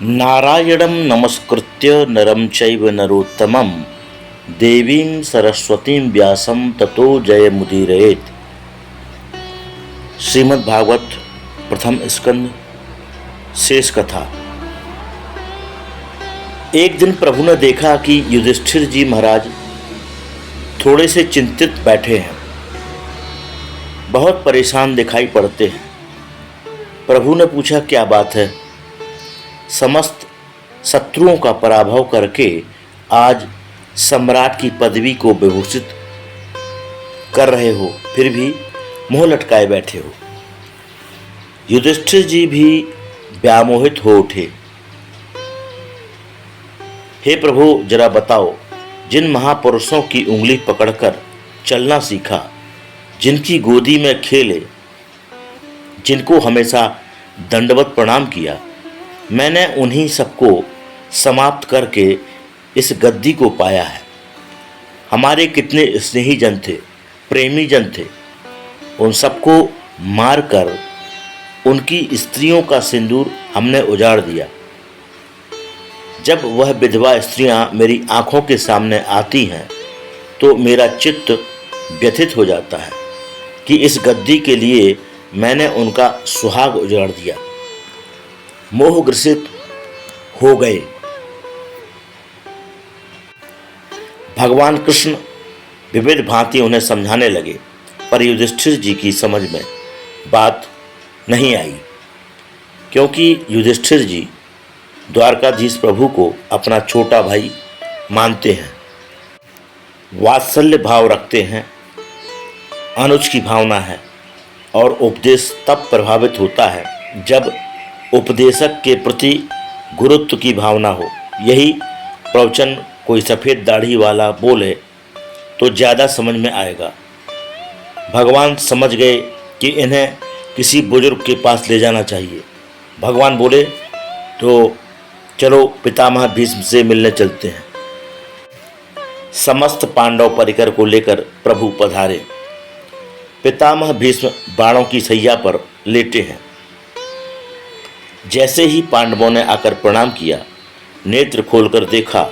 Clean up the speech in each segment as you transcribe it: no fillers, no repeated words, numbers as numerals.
नारायणं नमस्कृत्य नरं चैव नरोत्तमं देवीं सरस्वतीं व्यासं ततो जयमुदीरयेत्। श्रीमद् भागवत प्रथम स्कंद शेष कथा। एक दिन प्रभु ने देखा कि युधिष्ठिर जी महाराज थोड़े से चिंतित बैठे हैं, बहुत परेशान दिखाई पड़ते हैं। प्रभु ने पूछा, क्या बात है? समस्त शत्रुओं का पराभव करके आज सम्राट की पदवी को विभूषित कर रहे हो, फिर भी मुंह लटकाए बैठे हो। युधिष्ठिर जी भी व्यामोहित हो उठे। हे प्रभु, जरा बताओ, जिन महापुरुषों की उंगली पकड़कर चलना सीखा, जिनकी गोदी में खेले, जिनको हमेशा दंडवत प्रणाम किया, मैंने उन्हीं सबको समाप्त करके इस गद्दी को पाया है। हमारे कितने स्नेही जन थे, प्रेमी जन थे, उन सबको मारकर उनकी स्त्रियों का सिंदूर हमने उजाड़ दिया। जब वह विधवा स्त्रियां मेरी आंखों के सामने आती हैं तो मेरा चित्त व्यथित हो जाता है कि इस गद्दी के लिए मैंने उनका सुहाग उजाड़ दिया। मोहग्रसित हो गए। भगवान कृष्ण विविध भांति उन्हें समझाने लगे, पर युधिष्ठिर जी की समझ में बात नहीं आई, क्योंकि युधिष्ठिर जी द्वारकाधीश प्रभु को अपना छोटा भाई मानते हैं, वात्सल्य भाव रखते हैं, अनुज की भावना है, और उपदेश तब प्रभावित होता है जब उपदेशक के प्रति गुरुत्व की भावना हो। यही प्रवचन कोई सफ़ेद दाढ़ी वाला बोले तो ज़्यादा समझ में आएगा। भगवान समझ गए कि इन्हें किसी बुजुर्ग के पास ले जाना चाहिए। भगवान बोले, तो चलो पितामह भीष्म से मिलने चलते हैं। समस्त पांडव परिकर को लेकर प्रभु पधारे। पितामह भीष्म बाणों की सैया पर लेटे हैं। जैसे ही पांडवों ने आकर प्रणाम किया, नेत्र खोलकर देखा,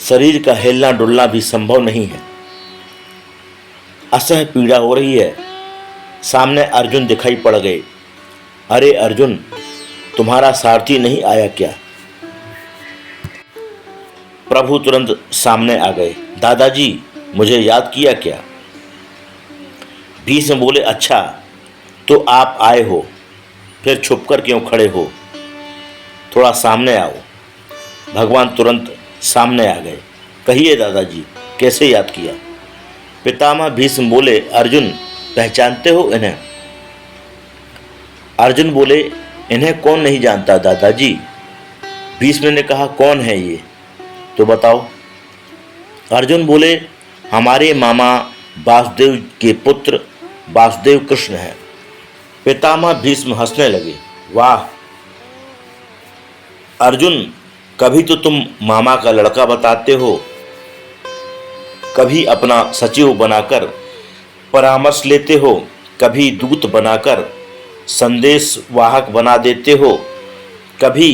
शरीर का हिलना डुलना भी संभव नहीं है। असह्य पीड़ा हो रही है। सामने अर्जुन दिखाई पड़ गए। अरे अर्जुन, तुम्हारा सारथी नहीं आया क्या? प्रभु तुरंत सामने आ गए। दादाजी, मुझे याद किया क्या? भीष्म बोले, अच्छा तो आप आए हो, फिर छुपकर क्यों खड़े हो? थोड़ा सामने आओ। भगवान तुरंत सामने आ गए। कहिए दादाजी, कैसे याद किया? पितामह भीष्म बोले, अर्जुन, पहचानते हो इन्हें? अर्जुन बोले, इन्हें कौन नहीं जानता दादाजी? भीष्म ने कहा, कौन है ये तो बताओ। अर्जुन बोले, हमारे मामा वासुदेव के पुत्र वासुदेव कृष्ण हैं। पितामह भीष्म हंसने लगे। वाह अर्जुन, कभी तो तुम मामा का लड़का बताते हो, कभी अपना सचिव बनाकर परामर्श लेते हो, कभी दूत बनाकर संदेश वाहक बना देते हो, कभी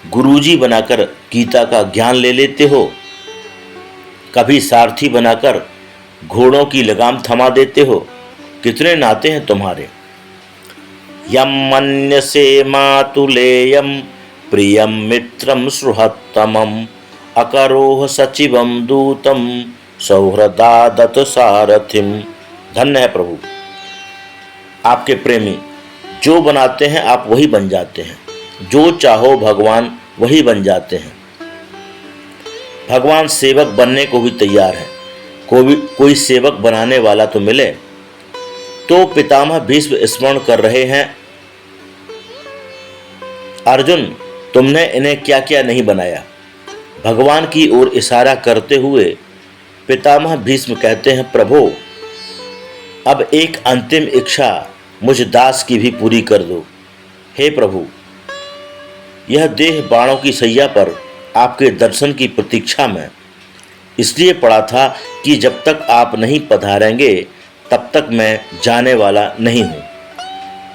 गुरुजी बनाकर गीता का ज्ञान ले लेते हो, कभी सारथी बनाकर घोड़ों की लगाम थमा देते हो। कितने नाते हैं तुम्हारे। यम मन्यसे मातुलेयम प्रियम मित्रम सुहृत्तमम अकरोह सचिवम दूतम सौहृदादत सारथिम। धन्य है प्रभु, आपके प्रेमी जो बनाते हैं आप वही बन जाते हैं, जो चाहो भगवान वही बन जाते हैं। भगवान सेवक बनने को भी तैयार है। कोई सेवक बनाने वाला तो मिले। तो पितामह भीष्म स्मरण कर रहे हैं, अर्जुन, तुमने इन्हें क्या क्या नहीं बनाया। भगवान की ओर इशारा करते हुए पितामह भीष्म कहते हैं, प्रभु, अब एक अंतिम इच्छा मुझ दास की भी पूरी कर दो। हे प्रभु, यह देह बाणों की सैया पर आपके दर्शन की प्रतीक्षा में इसलिए पड़ा था कि जब तक आप नहीं पधारेंगे तब तक मैं जाने वाला नहीं हूँ।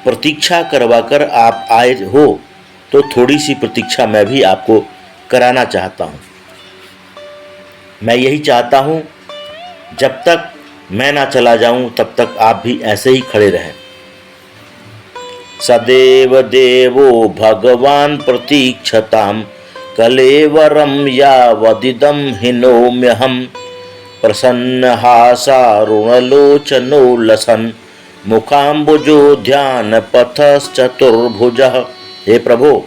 प्रतीक्षा करवाकर आप आए हो तो थोड़ी सी प्रतीक्षा मैं भी आपको कराना चाहता हूँ। मैं यही चाहता हूँ, जब तक मैं ना चला जाऊं तब तक आप भी ऐसे ही खड़े रहें। सदैव देवो भगवान प्रतीक्षताम कलेवरम यावदिदं हिनोम्यहम् प्रसन्नहासारुणलोचनो लसन मुखाम्बुजो ध्यान पथश्चतुर्भुजः। हे प्रभु,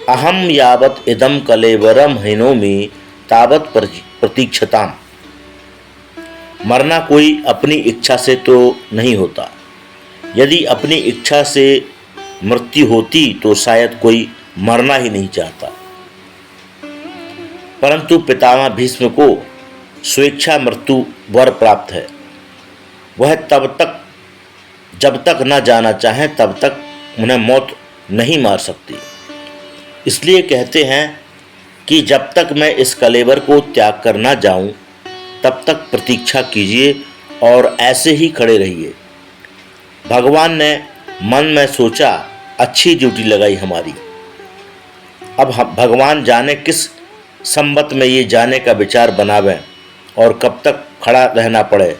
अहम यावत इदम कलेवरम हिनोमि तावत प्रतीक्षताम। मरना कोई अपनी इच्छा से तो नहीं होता। यदि अपनी इच्छा से मृत्यु होती तो शायद कोई मरना ही नहीं चाहता। परंतु पितामह भीष्म को स्वेच्छा मृत्यु वर प्राप्त है। वह तब तक, जब तक न जाना चाहें तब तक उन्हें मौत नहीं मार सकती। इसलिए कहते हैं कि जब तक मैं इस कलेवर को त्याग कर ना जाऊं तब तक प्रतीक्षा कीजिए और ऐसे ही खड़े रहिए। भगवान ने मन में सोचा, अच्छी ड्यूटी लगाई हमारी। अब भगवान जाने किस संबत में ये जाने का विचार बनावें और कब तक खड़ा रहना पड़े।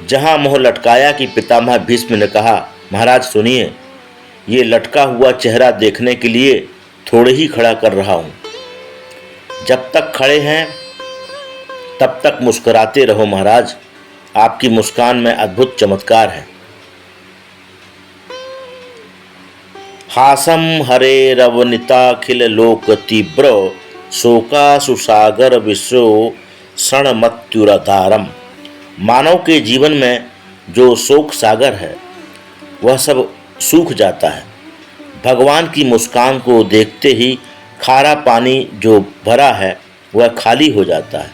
जहाँ मुँह लटकाया कि पितामह भीष्म ने कहा, महाराज सुनिए, ये लटका हुआ चेहरा देखने के लिए थोड़े ही खड़ा कर रहा हूँ। जब तक खड़े हैं तब तक मुस्कुराते रहो महाराज, आपकी मुस्कान में अद्भुत चमत्कार है। हासम हरे रवनिताखिल लोक तीव्र शोका सुसागर विश्व क्षण मत्युराधारम। मानव के जीवन में जो शोक सागर है वह सब सूख जाता है। भगवान की मुस्कान को देखते ही खारा पानी जो भरा है वह खाली हो जाता है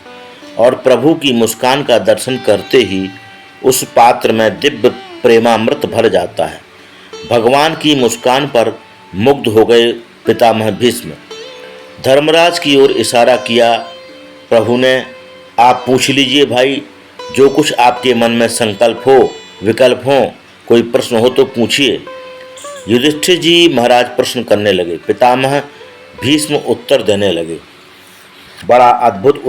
और प्रभु की मुस्कान का दर्शन करते ही उस पात्र में दिव्य प्रेमामृत भर जाता है। भगवान की मुस्कान पर मुग्ध हो गए पितामह भीष्म। धर्मराज की ओर इशारा किया। प्रभु ने, आप पूछ लीजिए भाई, जो कुछ आपके मन में संकल्प हो, विकल्प हो, कोई प्रश्न हो तो पूछिए। युधिष्ठिर जी महाराज प्रश्न करने लगे। पितामह भीष्म उत्तर देने लगे। बड़ा अद्भुत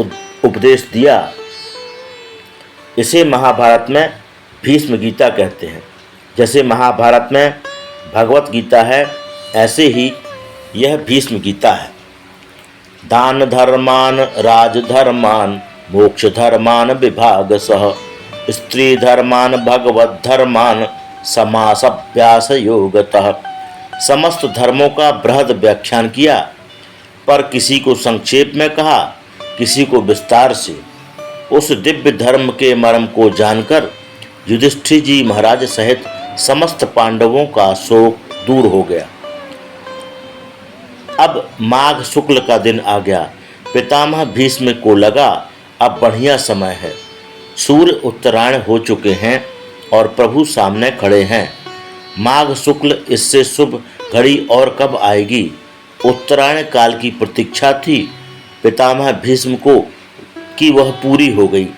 उपदेश दिया। इसे महाभारत में भीष्म गीता कहते हैं। जैसे महाभारत में भगवत गीता है, ऐसे ही यह भीष्म गीता है। दान धर्मान राजधर्मान मोक्ष धर्मान विभाग सह स्त्री धर्मान भगवत धर्मान समासभ्यास योगतः। समस्त धर्मों का बृहद व्याख्यान किया, पर किसी को संक्षेप में कहा, किसी को विस्तार से। उस दिव्य धर्म के मर्म को जानकर युधिष्ठिर जी महाराज सहित समस्त पांडवों का शोक दूर हो गया। अब माघ शुक्ल का दिन आ गया। पितामह भीष्म को लगा अब बढ़िया समय है। सूर्य उत्तरायण हो चुके हैं और प्रभु सामने खड़े हैं। माघ शुक्ल, इससे शुभ घड़ी और कब आएगी। उत्तरायण काल की प्रतीक्षा थी पितामह भीष्म को कि वह पूरी हो गई।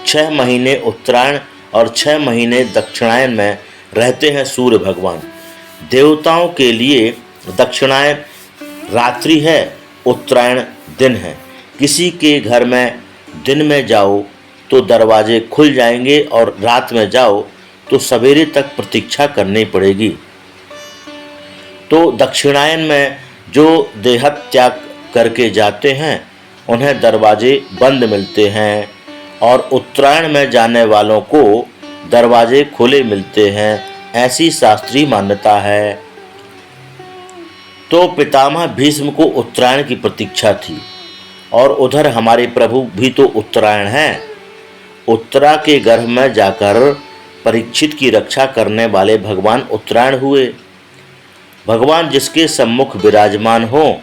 6 महीने उत्तरायण और 6 महीने दक्षिणायन में रहते हैं सूर्य भगवान। देवताओं के लिए दक्षिणायन रात्रि है, उत्तरायण दिन है। किसी के घर में दिन में जाओ तो दरवाजे खुल जाएंगे और रात में जाओ तो सवेरे तक प्रतीक्षा करनी पड़ेगी। तो दक्षिणायन में जो देहत्याग करके जाते हैं उन्हें दरवाजे बंद मिलते हैं और उत्तरायण में जाने वालों को दरवाजे खुले मिलते हैं, ऐसी शास्त्रीय मान्यता है। तो पितामह भीष्म को उत्तरायण की प्रतीक्षा थी और उधर हमारे प्रभु भी तो उत्तरायण हैं। उत्तरा के गर्भ में जाकर परीक्षित की रक्षा करने वाले भगवान उत्तरायण हुए। भगवान जिसके सम्मुख विराजमान हो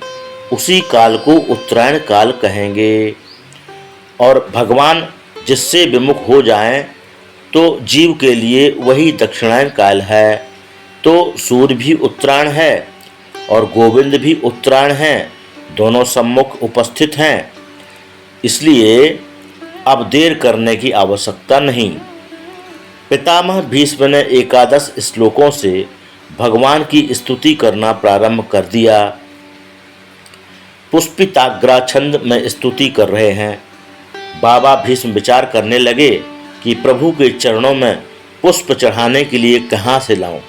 उसी काल को उत्तरायण काल कहेंगे और भगवान जिससे विमुख हो जाएं तो जीव के लिए वही दक्षिणायन काल है। तो सूर्य भी उत्तरायण है और गोविंद भी उत्तरायण हैं, दोनों सम्मुख उपस्थित हैं। इसलिए अब देर करने की आवश्यकता नहीं। पितामह भीष्म ने 11 श्लोकों से भगवान की स्तुति करना प्रारंभ कर दिया। पुष्पिताग्रा छंद में स्तुति कर रहे हैं। बाबा भीष्म विचार करने लगे कि प्रभु के चरणों में पुष्प चढ़ाने के लिए कहाँ से लाऊं,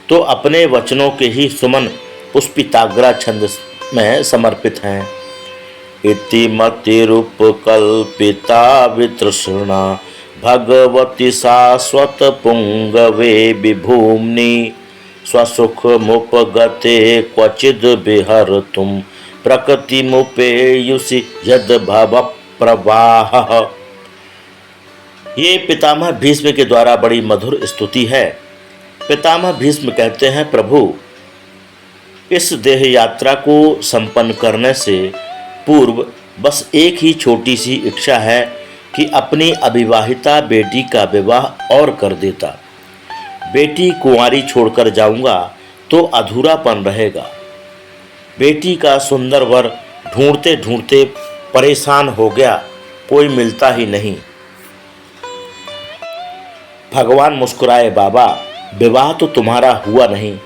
तो अपने वचनों के ही सुमन पुष्पिताग्रा छंद में समर्पित हैं। इति मतिरुपकल्पिता वितृष्णा भगवती शाश्वत पुंगवे विभूम्नि स्वसुख मुपगते क्वचिद विहर्तुम प्रकृति मुपेयुषि यद भव प्रवाह। ये पितामह भीष्म के द्वारा बड़ी मधुर स्तुति है। पितामह भीष्म कहते हैं, प्रभु, इस देह यात्रा को संपन्न करने से पूर्व बस एक ही छोटी सी इच्छा है कि अपनी अविवाहिता बेटी का विवाह और कर देता। बेटी कुंवारी छोड़कर जाऊंगा तो अधूरापन रहेगा। बेटी का सुंदर वर ढूंढते ढूंढते परेशान हो गया, कोई मिलता ही नहीं। भगवान मुस्कुराए, बाबा, विवाह तो तुम्हारा हुआ नहीं,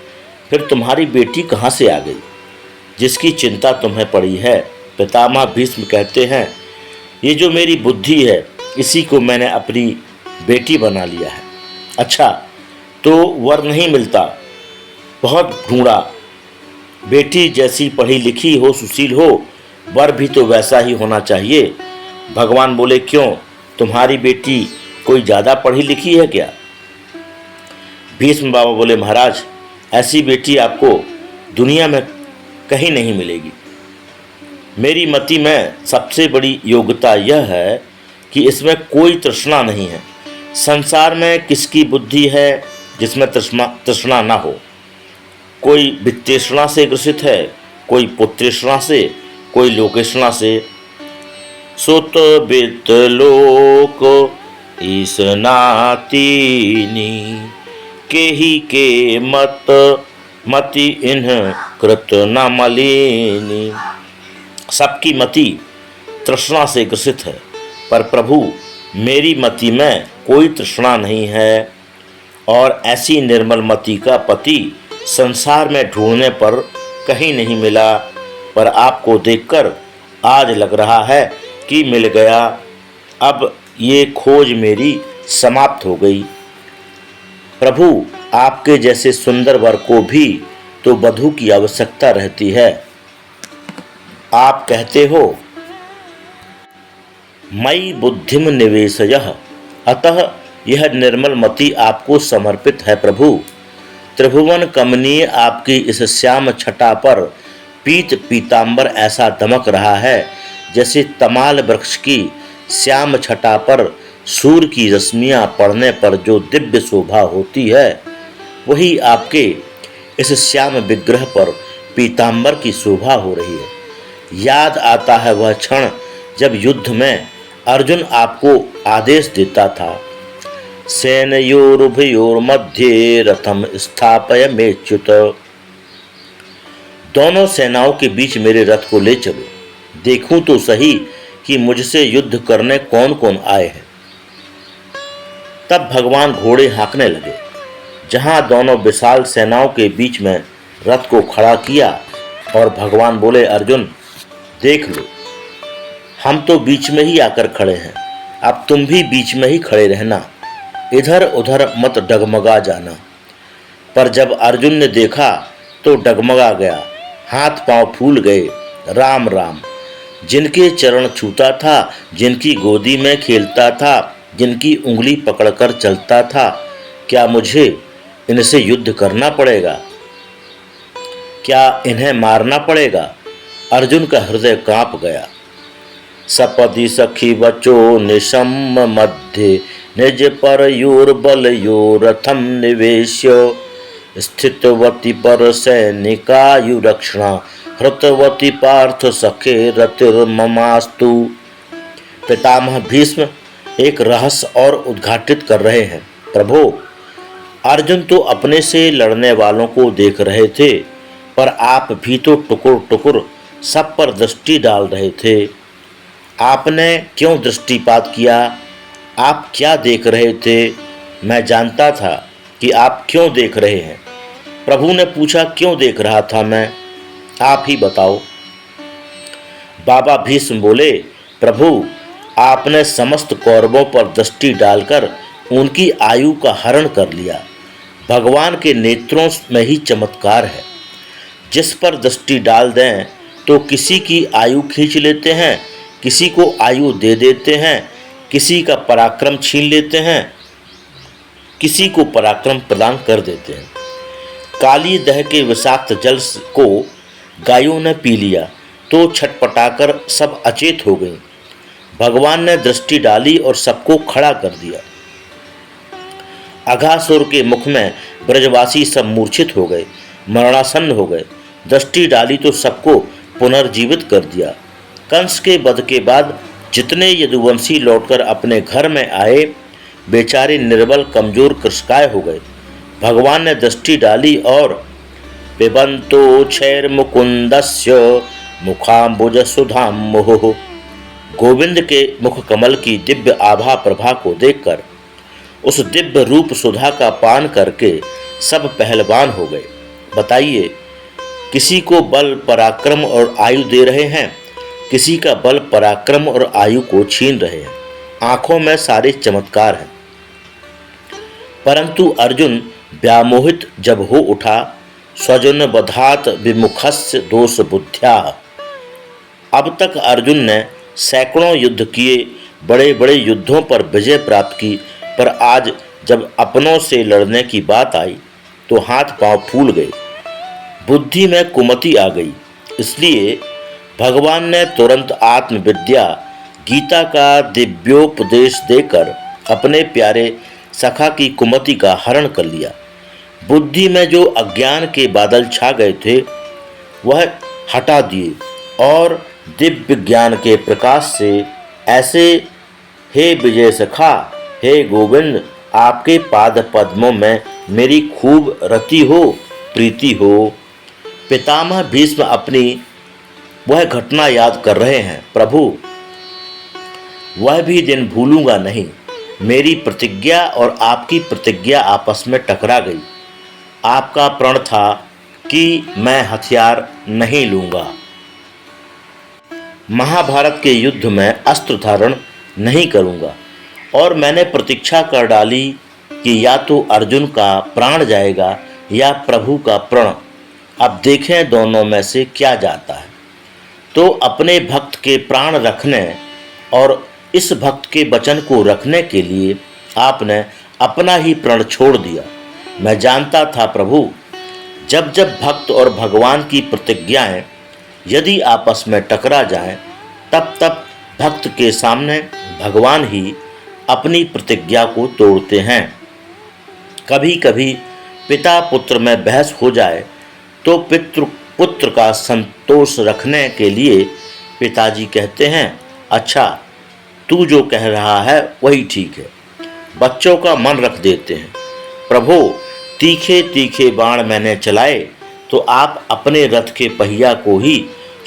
फिर तुम्हारी बेटी कहाँ से आ गई जिसकी चिंता तुम्हें पड़ी है। पितामह भीष्म कहते हैं, ये जो मेरी बुद्धि है इसी को मैंने अपनी बेटी बना लिया है। अच्छा, तो वर नहीं मिलता, बहुत ढूंढा। बेटी जैसी पढ़ी लिखी हो, सुशील हो, वर भी तो वैसा ही होना चाहिए। भगवान बोले, क्यों, तुम्हारी बेटी कोई ज़्यादा पढ़ी लिखी है क्या? भीष्म बाबा बोले, महाराज, ऐसी बेटी आपको दुनिया में कहीं नहीं मिलेगी। मेरी मति में सबसे बड़ी योग्यता यह है कि इसमें कोई तृष्णा नहीं है। संसार में किसकी बुद्धि है जिसमें तृष्णा ना हो? कोई वित्तृष्णा से ग्रसित है, कोई पुत्रेष्णा से, कोई लोकेष्णा से। सुत वित्त लोक इस नातीनी केहि के मति इन्ह कृत न मलिनी। सबकी मति तृष्णा से ग्रसित है, पर प्रभु, मेरी मति में कोई तृष्णा नहीं है। और ऐसी निर्मल मति का पति संसार में ढूंढने पर कहीं नहीं मिला, पर आपको देखकर आज लग रहा है कि मिल गया। अब ये खोज मेरी समाप्त हो गई। प्रभु, आपके जैसे सुंदर वर को भी तो वधू की आवश्यकता रहती है। आप कहते हो, मयि बुद्धिम निवेशयः, अतः यह निर्मल मति आपको समर्पित है। प्रभु, त्रिभुवन कमनीय आपकी इस श्याम छटा पर पीत पीतांबर ऐसा दमक रहा है जैसे तमाल वृक्ष की श्याम छटा पर सूर्य की रश्मियां पड़ने पर जो दिव्य शोभा होती है, वही आपके इस श्याम विग्रह पर पीतांबर की शोभा हो रही है। याद आता है वह क्षण जब युद्ध में अर्जुन आपको आदेश देता था, सेनयोरुभयोर मध्ये रथम स्थापय मेच्युत। दोनों सेनाओं के बीच मेरे रथ को ले चलो, देखूं तो सही कि मुझसे युद्ध करने कौन कौन आए हैं। तब भगवान घोड़े हाँकने लगे। जहां दोनों विशाल सेनाओं के बीच में रथ को खड़ा किया और भगवान बोले, अर्जुन, देख लो, हम तो बीच में ही आकर खड़े हैं, अब तुम भी बीच में ही खड़े रहना, इधर उधर मत डगमगा जाना। पर जब अर्जुन ने देखा तो डगमगा गया, हाथ पांव फूल गए। राम राम, जिनके चरण छूता था, जिनकी गोदी में खेलता था, जिनकी उंगली पकड़कर चलता था, क्या मुझे इनसे युद्ध करना पड़ेगा? क्या इन्हें मारना पड़ेगा? अर्जुन का हृदय कांप गया। सपदि सखी वचो निशम मध्य निज पर योर बल यो रथम निवेश्य स्थितवती पर सैनिकायु रक्षणा हृतवती पार्थ सखे रतिर्ममास्तु। पितामह भीष्म एक रहस्य और उद्घाटित कर रहे हैं। प्रभु, अर्जुन तो अपने से लड़ने वालों को देख रहे थे, पर आप भी तो टुकुर टुकुर सब पर दृष्टि डाल रहे थे। आपने क्यों दृष्टिपात किया? आप क्या देख रहे थे? मैं जानता था कि आप क्यों देख रहे हैं। प्रभु ने पूछा, क्यों देख रहा था मैं, आप ही बताओ। बाबा भीष्म बोले, प्रभु आपने समस्त कौरवों पर दृष्टि डालकर उनकी आयु का हरण कर लिया। भगवान के नेत्रों में ही चमत्कार है। जिस पर दृष्टि डाल दें तो किसी की आयु खींच लेते हैं, किसी को आयु दे देते हैं, किसी का पराक्रम छीन लेते हैं, किसी को पराक्रम प्रदान कर देते हैं। काली दह के विषाक्त जल को गायों ने पी लिया तो छटपटाकर सब अचेत हो गईं। भगवान ने दृष्टि डाली और सबको खड़ा कर दिया। अघासुर के मुख में ब्रजवासी सब मूर्छित हो गए, मरणासन्न हो गए। दृष्टि डाली तो सबको पुनर्जीवित कर दिया। कंस के वध के बाद जितने यदुवंशी लौटकर अपने घर में आए, बेचारे निर्बल कमजोर कृशकाय हो गए। भगवान ने दृष्टि डाली और पिबंतो छैर मुकुंदस्य मुखाम्बुज सुधाम मुहुः, गोविंद के मुख कमल की दिव्य आभा प्रभा को देखकर उस दिव्य रूप सुधा का पान करके सब पहलवान हो गए। बताइए, किसी को बल पराक्रम और आयु दे रहे हैं, किसी का बल पराक्रम और आयु को छीन रहे हैं। आंखों में सारे चमत्कार हैं। परंतु अर्जुन व्यामोहित जब हो उठा, स्वजन बधात विमुखस्य दोष बुद्ध्या। अब तक अर्जुन ने सैकड़ों युद्ध किए, बड़े बड़े युद्धों पर विजय प्राप्त की, पर आज जब अपनों से लड़ने की बात आई तो हाथ पांव फूल गए, बुद्धि में कुमति आ गई। इसलिए भगवान ने तुरंत आत्मविद्या गीता का दिव्योपदेश देकर अपने प्यारे सखा की कुमति का हरण कर लिया। बुद्धि में जो अज्ञान के बादल छा गए थे वह हटा दिए और दिव्य ज्ञान के प्रकाश से ऐसे, हे विजय सखा, हे गोविंद, आपके पाद पद्मों में मेरी खूब रति हो, प्रीति हो। पितामह भीष्म अपनी वह घटना याद कर रहे हैं। प्रभु, वह भी दिन भूलूंगा नहीं। मेरी प्रतिज्ञा और आपकी प्रतिज्ञा आपस में टकरा गई। आपका प्रण था कि मैं हथियार नहीं लूंगा, महाभारत के युद्ध में अस्त्र धारण नहीं करूंगा, और मैंने प्रतीक्षा कर डाली कि या तो अर्जुन का प्राण जाएगा या प्रभु का प्रण। अब देखें दोनों में से क्या जाता है। तो अपने भक्त के प्राण रखने और इस भक्त के वचन को रखने के लिए आपने अपना ही प्रण छोड़ दिया। मैं जानता था प्रभु, जब जब भक्त और भगवान की प्रतिज्ञाएं यदि आपस में टकरा जाएं, तब तब भक्त के सामने भगवान ही अपनी प्रतिज्ञा को तोड़ते हैं। कभी कभी पिता पुत्र में बहस हो जाए तो पुत्र का संतोष रखने के लिए पिताजी कहते हैं, अच्छा तू जो कह रहा है वही ठीक है। बच्चों का मन रख देते हैं। प्रभु, तीखे तीखे बाण मैंने चलाए तो आप अपने रथ के पहिया को ही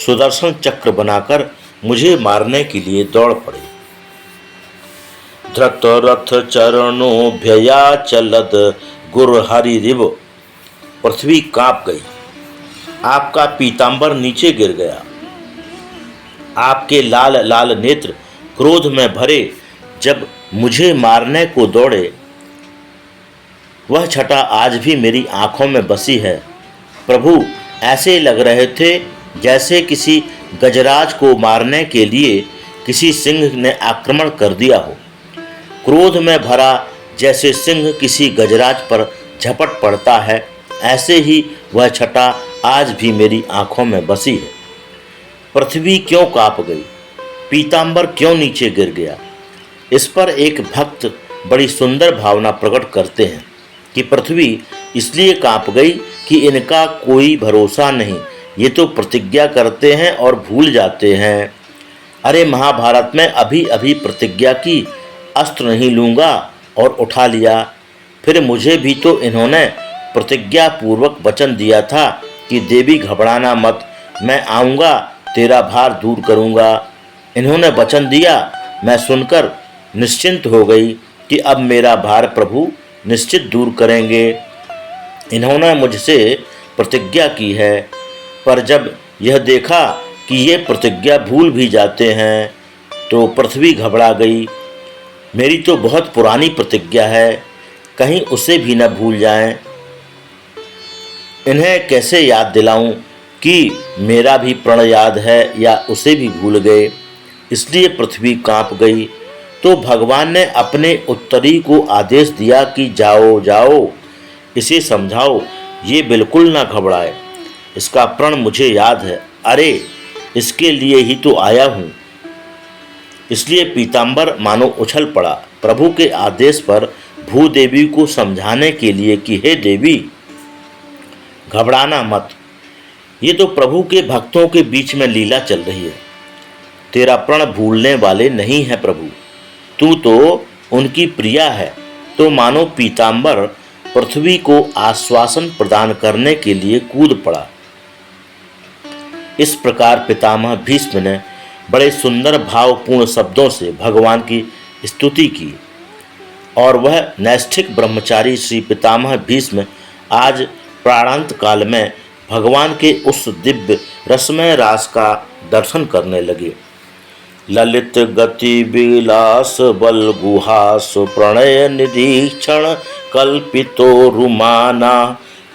सुदर्शन चक्र बनाकर मुझे मारने के लिए दौड़ पड़े। धृत रथ चरणोभ्यया चलद गुर हरि रिव। पृथ्वी कांप गई, आपका पीतांबर नीचे गिर गया। आपके लाल लाल नेत्र क्रोध में भरे जब मुझे मारने को दौड़े, वह छटा आज भी मेरी आंखों में बसी है। प्रभु, ऐसे लग रहे थे जैसे किसी गजराज को मारने के लिए किसी सिंह ने आक्रमण कर दिया हो। क्रोध में भरा जैसे सिंह किसी गजराज पर झपट पड़ता है, ऐसे ही वह छटा आज भी मेरी आंखों में बसी है। पृथ्वी क्यों कांप गई, पीतांबर क्यों नीचे गिर गया। इस पर एक भक्त बड़ी सुंदर भावना प्रकट करते हैं कि पृथ्वी इसलिए कांप गई कि इनका कोई भरोसा नहीं, ये तो प्रतिज्ञा करते हैं और भूल जाते हैं। अरे महाभारत में अभी अभी प्रतिज्ञा की, अस्त्र नहीं लूँगा और उठा लिया। फिर मुझे भी तो इन्होंने प्रतिज्ञा पूर्वक वचन दिया था कि देवी घबराना मत, मैं आऊँगा, तेरा भार दूर करूँगा। इन्होंने वचन दिया, मैं सुनकर निश्चिंत हो गई कि अब मेरा भार प्रभु निश्चित दूर करेंगे। इन्होंने मुझसे प्रतिज्ञा की है, पर जब यह देखा कि ये प्रतिज्ञा भूल भी जाते हैं तो पृथ्वी घबरा गई। मेरी तो बहुत पुरानी प्रतिज्ञा है, कहीं उसे भी न भूल जाएं। इन्हें कैसे याद दिलाऊं कि मेरा भी प्रण याद है या उसे भी भूल गए। इसलिए पृथ्वी कांप गई। तो भगवान ने अपने उत्तरी को आदेश दिया कि जाओ जाओ, इसे समझाओ, ये बिल्कुल ना घबराए, इसका प्रण मुझे याद है। अरे इसके लिए ही तो आया हूँ। इसलिए पीताम्बर मानो उछल पड़ा प्रभु के आदेश पर भूदेवी को समझाने के लिए कि हे देवी, घबराना मत, ये तो प्रभु के भक्तों के बीच में लीला चल रही है। तेरा प्रण भूलने वाले नहीं है प्रभु, तू तो उनकी प्रिया है। तो मानो पीताम्बर पृथ्वी को आश्वासन प्रदान करने के लिए कूद पड़ा। इस प्रकार पितामह भीष्म ने बड़े सुंदर भावपूर्ण शब्दों से भगवान की स्तुति की और वह नैष्ठिक ब्रह्मचारी श्री पितामह भीष्म आज प्राणांत काल में भगवान के उस दिव्य रसमय रास का दर्शन करने लगे। ललित गति विलास बल गुहास प्रणय निधीक्षण कल्पितो रुमाना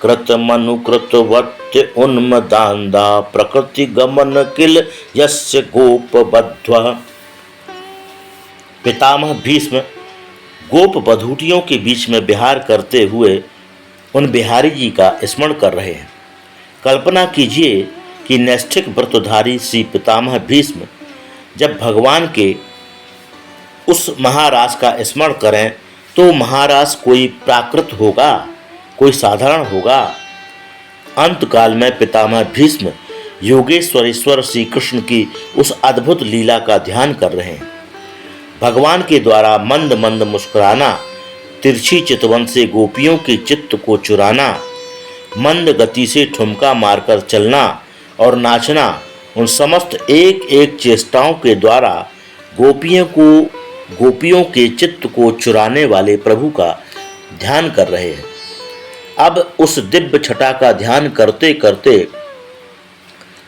कृत मनुकृत वत्य उन्मदांदा प्रकृति गमन किल यस्य गोप बध्व। पितामह भीष्म गोप बधूटियों के बीच में विहार करते हुए उन बिहारी जी का स्मरण कर रहे हैं। कल्पना कीजिए कि नैष्ठिक व्रतधारी श्री पितामह भीष्म जब भगवान के उस महाराज का स्मरण करें तो महाराज कोई प्राकृत होगा, कोई साधारण होगा। अंतकाल में पितामह भीष्म योगेश्वरेश्वर श्री कृष्ण की उस अद्भुत लीला का ध्यान कर रहे हैं। भगवान के द्वारा मंद मंद मुस्कुराना, तिरछी चितवन से गोपियों के चित्त को चुराना, मंद गति से ठुमका मारकर चलना और नाचना, उन समस्त एक एक चेष्टाओं के द्वारा गोपियों के चित्त को चुराने वाले प्रभु का ध्यान कर रहे हैं। अब उस दिव्य छटा का ध्यान करते करते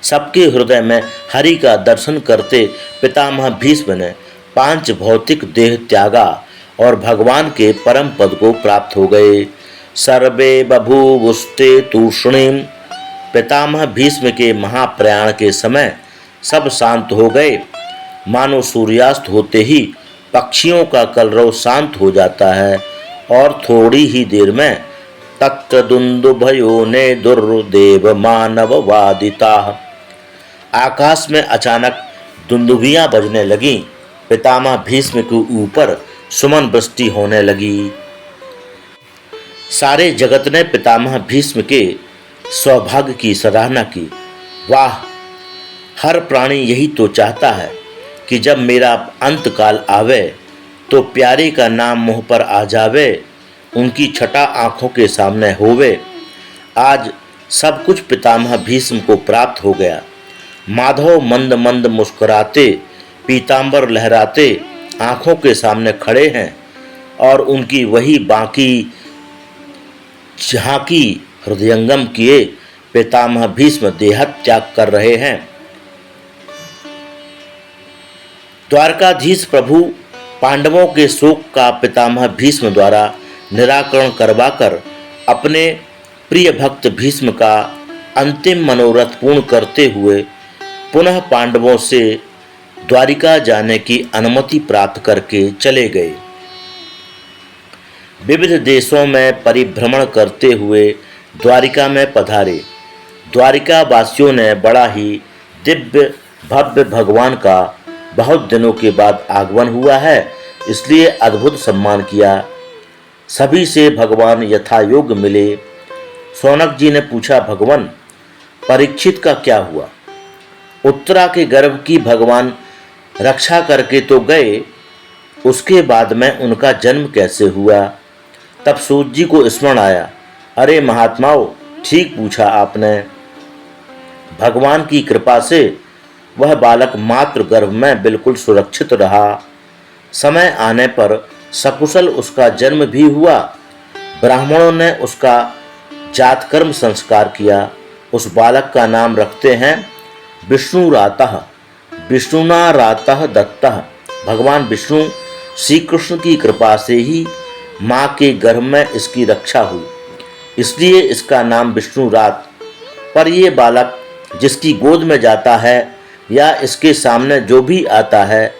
सबके हृदय में हरि का दर्शन करते पितामह भीष्म ने 5 भौतिक देह त्यागा और भगवान के परम पद को प्राप्त हो गए। सर्वे बभूवुस्ते तूष्णीम। पितामह भीष्म के महाप्रयाण के समय सब शांत हो गए। मानो सूर्यास्त होते ही पक्षियों का कलरव शांत हो जाता है और थोड़ी ही देर में तत्तदुन्दुभयो ने दुर्देव मानव वादिता। आकाश में अचानक दुंदुभियां बजने लगीं। पितामह भीष्म के ऊपर सुमन वृष्टि होने लगी। सारे जगत ने पितामह भीष्म के सौभाग्य की सराहना की। वाह, हर प्राणी यही तो चाहता है कि जब मेरा अंतकाल आवे तो प्यारे का नाम मुँह पर आ जावे, उनकी छटा आँखों के सामने होवे। आज सब कुछ पितामह भीष्म को प्राप्त हो गया। माधव मंद मंद मुस्कुराते, पीताम्बर लहराते आँखों के सामने खड़े हैं और उनकी वही बाकी झांकी हृदयंगम किए पितामह भीष्म देहत त्याग कर रहे हैं। द्वारकाधीश प्रभु पांडवों के शोक का पितामह भीष्म द्वारा निराकरण करवाकर अपने प्रिय भक्त भीष्म का अंतिम मनोरथ पूर्ण करते हुए पुनः पांडवों से द्वारिका जाने की अनुमति प्राप्त करके चले गए। विविध देशों में परिभ्रमण करते हुए द्वारिका में पधारे। द्वारिका वासियों ने बड़ा ही दिव्य भव्य भगवान का बहुत दिनों के बाद आगमन हुआ है, इसलिए अद्भुत सम्मान किया। सभी से भगवान यथा योग्य मिले। शौनक जी ने पूछा, भगवान परीक्षित का क्या हुआ? उत्तरा के गर्भ की भगवान रक्षा करके तो गए, उसके बाद में उनका जन्म कैसे हुआ? तब सूत जी को स्मरण आया, अरे महात्माओं, ठीक पूछा आपने। भगवान की कृपा से वह बालक मात्र गर्भ में बिल्कुल सुरक्षित रहा। समय आने पर सकुशल उसका जन्म भी हुआ। ब्राह्मणों ने उसका जात कर्म संस्कार किया। उस बालक का नाम रखते हैं विष्णुरातः, विष्णुना रातः दत्तः। भगवान विष्णु श्री कृष्ण की कृपा से ही माँ के गर्भ में इसकी रक्षा हुई, इसलिए इसका नाम विष्णुरात। पर ये बालक जिसकी गोद में जाता है या इसके सामने जो भी आता है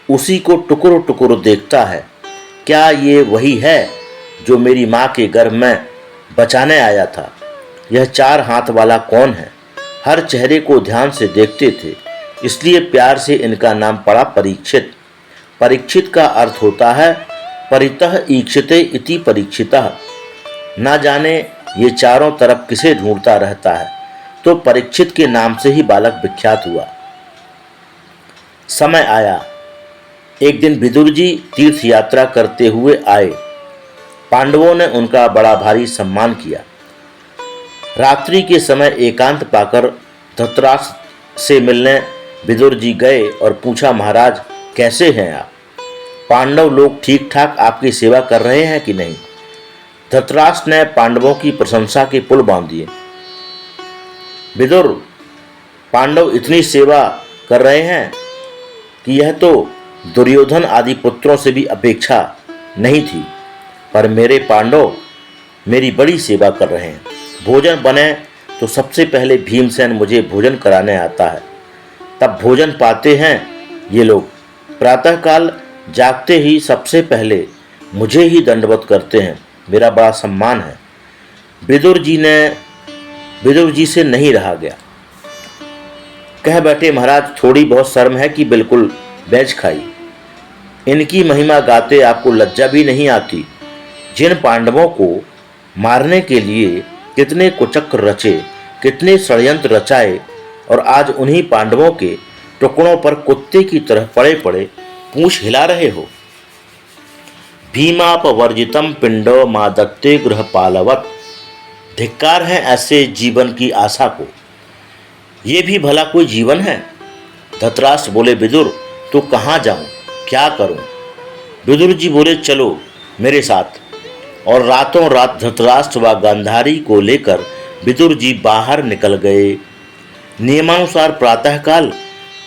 उसी को टुकड़ों टुकड़ों देखता है। क्या ये वही है जो मेरी माँ के गर्भ में बचाने आया था? यह 4 हाथ वाला कौन है? हर चेहरे को ध्यान से देखते थे, इसलिए प्यार से इनका नाम पड़ा परीक्षित। परीक्षित का अर्थ होता है परितः ईक्षिते इति परीक्षितः। ना जाने ये चारों तरफ किसे ढूंढता रहता है, तो परीक्षित के नाम से ही बालक विख्यात हुआ। समय आया, एक दिन विदुर जी तीर्थ यात्रा करते हुए आए। पांडवों ने उनका बड़ा भारी सम्मान किया। रात्रि के समय एकांत पाकर धृतराष्ट्र से मिलने विदुर जी गए और पूछा, महाराज कैसे हैं आप? पांडव लोग ठीक ठाक आपकी सेवा कर रहे हैं कि नहीं? धृतराष्ट्र ने पांडवों की प्रशंसा के पुल बांध दिए। विदुर, पांडव इतनी सेवा कर रहे हैं कि यह तो दुर्योधन आदि पुत्रों से भी अपेक्षा नहीं थी, पर मेरे पांडव मेरी बड़ी सेवा कर रहे हैं। भोजन बने तो सबसे पहले भीमसेन मुझे भोजन कराने आता है, तब भोजन पाते हैं ये लोग। प्रातःकाल जागते ही सबसे पहले मुझे ही दंडवत करते हैं, मेरा बड़ा सम्मान है। विदुर जी से नहीं रहा गया, कह बैठे, महाराज थोड़ी बहुत शर्म है कि बिल्कुल बैज खाई। इनकी महिमा गाते आपको लज्जा भी नहीं आती? जिन पांडवों को मारने के लिए कितने कुचक्र रचे, कितने षड्यंत्र रचाए, और आज उन्हीं पांडवों के टुकड़ों पर कुत्ते की तरह पड़े पड़े पूंछ हिला रहे हो। भीमापवर्जितम पिंडो मादत्ते गृहपालवत। धिक्कार है ऐसे जीवन की आशा को। ये भी भला कोई जीवन है? धृतराष्ट्र बोले, विदुर तो कहाँ जाऊं, क्या करूं? विदुर जी बोले, चलो मेरे साथ। और रातों रात धृतराष्ट्र व गांधारी को लेकर विदुर जी बाहर निकल गए। नियमानुसार प्रातःकाल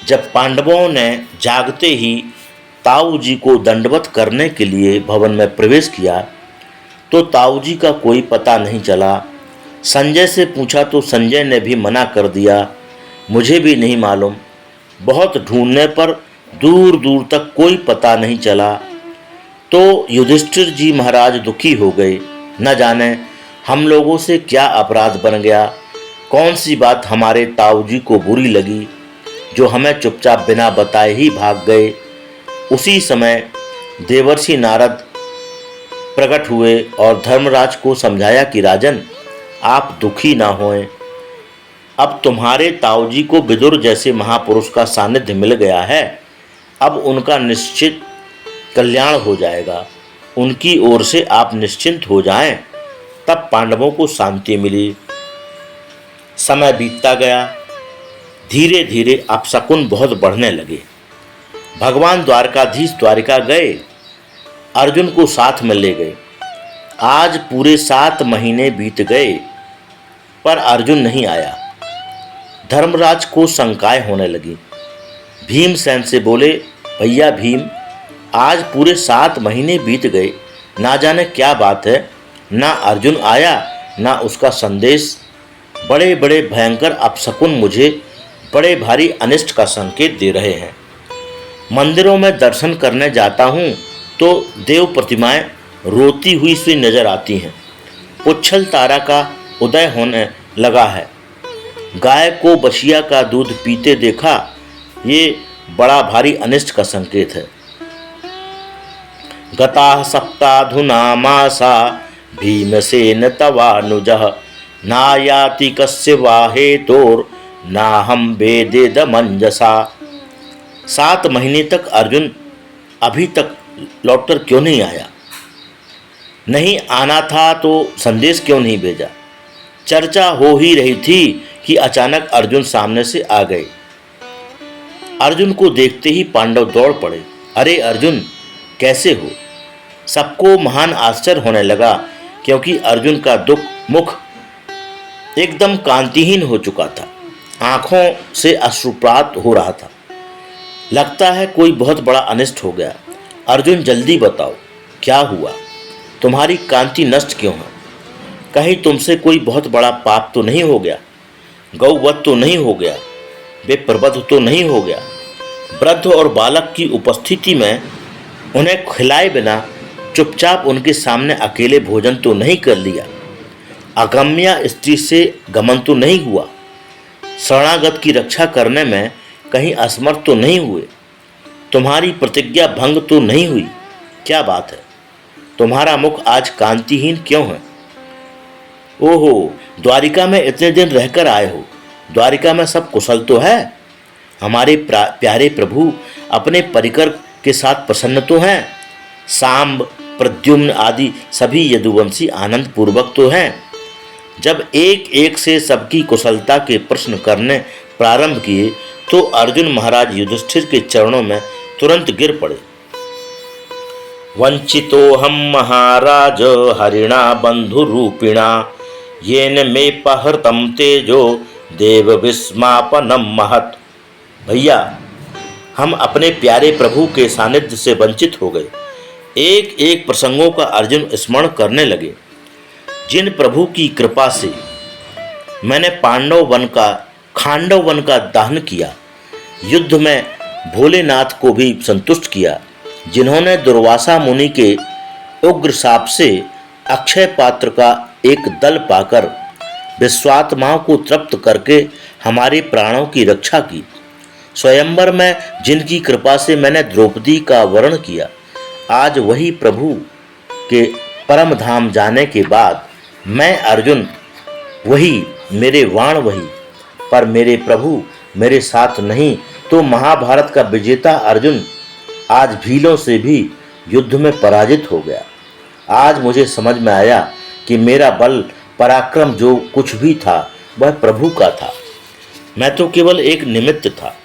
जब पांडवों ने जागते ही ताऊ जी को दंडवत करने के लिए भवन में प्रवेश किया, तो ताऊ जी का कोई पता नहीं चला। संजय से पूछा तो संजय ने भी मना कर दिया, मुझे भी नहीं मालूम। बहुत ढूंढने पर दूर दूर तक कोई पता नहीं चला। तो युधिष्ठिर जी महाराज दुखी हो गए, न जाने हम लोगों से क्या अपराध बन गया, कौन सी बात हमारे ताऊ जी को बुरी लगी जो हमें चुपचाप बिना बताए ही भाग गए। उसी समय देवर्षि नारद प्रकट हुए और धर्मराज को समझाया कि राजन आप दुखी ना होएं, अब तुम्हारे ताऊ जी को विदुर जैसे महापुरुष का सानिध्य मिल गया है, अब उनका निश्चित कल्याण हो जाएगा। उनकी ओर से आप निश्चिंत हो जाएं, तब पांडवों को शांति मिली। समय बीतता गया, धीरे धीरे अपशकुन बहुत बढ़ने लगे। भगवान द्वारकाधीश द्वारिका गए, अर्जुन को साथ में ले गए। आज पूरे 7 महीने बीत गए पर अर्जुन नहीं आया। धर्मराज को शंकाएं होने लगी। भीमसेन से बोले, भैया भीम, आज पूरे 7 महीने बीत गए, ना जाने क्या बात है, ना अर्जुन आया ना उसका संदेश। बड़े बड़े भयंकर अपशकुन मुझे बड़े भारी अनिष्ट का संकेत दे रहे हैं। मंदिरों में दर्शन करने जाता हूँ तो देव प्रतिमाएं रोती हुई सी नजर आती हैं। पुच्छल तारा का उदय होने लगा है। गाय को बछिया का दूध पीते देखा, ये बड़ा भारी अनिष्ट का संकेत है। गता सप्ताधुना मासा भीमसेन तवानुजः नायाति कस्य वा हेतोर नाहं वेदेद मंजसा। 7 महीने तक अर्जुन अभी तक लौटकर क्यों नहीं आया? नहीं आना था तो संदेश क्यों नहीं भेजा? चर्चा हो ही रही थी कि अचानक अर्जुन सामने से आ गए। अर्जुन को देखते ही पांडव दौड़ पड़े। अरे अर्जुन, कैसे हो? सबको महान आश्चर्य होने लगा, क्योंकि अर्जुन का मुख एकदम कांतिहीन हो चुका था। आंखों से अश्रुपात हो रहा था। लगता है कोई बहुत बड़ा अनिष्ट हो गया। अर्जुन, जल्दी बताओ क्या हुआ? तुम्हारी कांति नष्ट क्यों है? कहीं तुमसे कोई बहुत बड़ा पाप तो नहीं हो गया? गौवध तो नहीं हो गया? विप्रवध तो नहीं हो गया? वृद्ध और बालक की उपस्थिति में उन्हें खिलाए बिना चुपचाप उनके सामने अकेले भोजन तो नहीं कर लिया? अगम्या स्त्री से गमन तो नहीं हुआ? शरणागत की रक्षा करने में कहीं असमर्थ तो नहीं हुए? तुम्हारी प्रतिज्ञा भंग तो नहीं हुई? क्या बात है, तुम्हारा मुख आज कांतिहीन क्यों है? ओहो, द्वारिका में इतने दिन रहकर आए हो। द्वारिका में सब कुशल तो है? हमारे प्यारे प्रभु अपने परिकर के साथ प्रसन्न तो हैं? सांब, प्रद्युम्न आदि सभी यदुवंशी आनंद पूर्वक तो हैं? जब एक एक से सबकी कुशलता के प्रश्न करने प्रारंभ किए तो अर्जुन महाराज युधिष्ठिर के चरणों में तुरंत गिर पड़े। वंचितो हम महाराज हरिणा बंधु रूपिणा येन मे पहृतम तेजो देव विस्मापनम महत। भैया, हम अपने प्यारे प्रभु के सानिध्य से वंचित हो गए। एक एक प्रसंगों का अर्जुन स्मरण करने लगे। जिन प्रभु की कृपा से मैंने खांडव वन का दहन किया, युद्ध में भोलेनाथ को भी संतुष्ट किया, जिन्होंने दुर्वासा मुनि के उग्र शाप से अक्षय पात्र का एक दल पाकर विश्वात्माओं को तृप्त करके हमारे प्राणों की रक्षा की, स्वयंवर में जिनकी कृपा से मैंने द्रौपदी का वरण किया, आज वही प्रभु के परम धाम जाने के बाद मैं अर्जुन वही, मेरे वाण वही, पर मेरे प्रभु मेरे साथ नहीं तो महाभारत का विजेता अर्जुन आज भीलों से भी युद्ध में पराजित हो गया। आज मुझे समझ में आया कि मेरा बल पराक्रम जो कुछ भी था वह प्रभु का था, मैं तो केवल एक निमित्त था।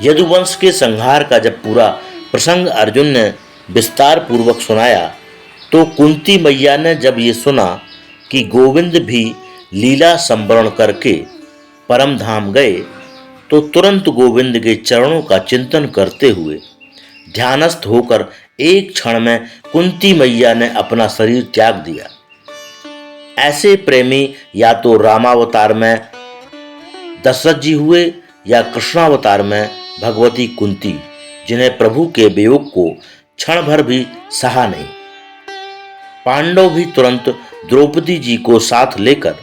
यदुवंश के संहार का जब पूरा प्रसंग अर्जुन ने विस्तार पूर्वक सुनाया तो कुंती मैया ने जब ये सुना कि गोविंद भी लीला संवरण करके परम धाम गए तो तुरंत गोविंद के चरणों का चिंतन करते हुए ध्यानस्थ होकर एक क्षण में कुंती मैया ने अपना शरीर त्याग दिया। ऐसे प्रेमी या तो रामावतार में दशरथ जी हुए या कृष्णावतार में भगवती कुंती, जिन्हें प्रभु के वियोग को क्षण भर भी सहा नहीं। पांडव भी तुरंत द्रौपदी जी को साथ लेकर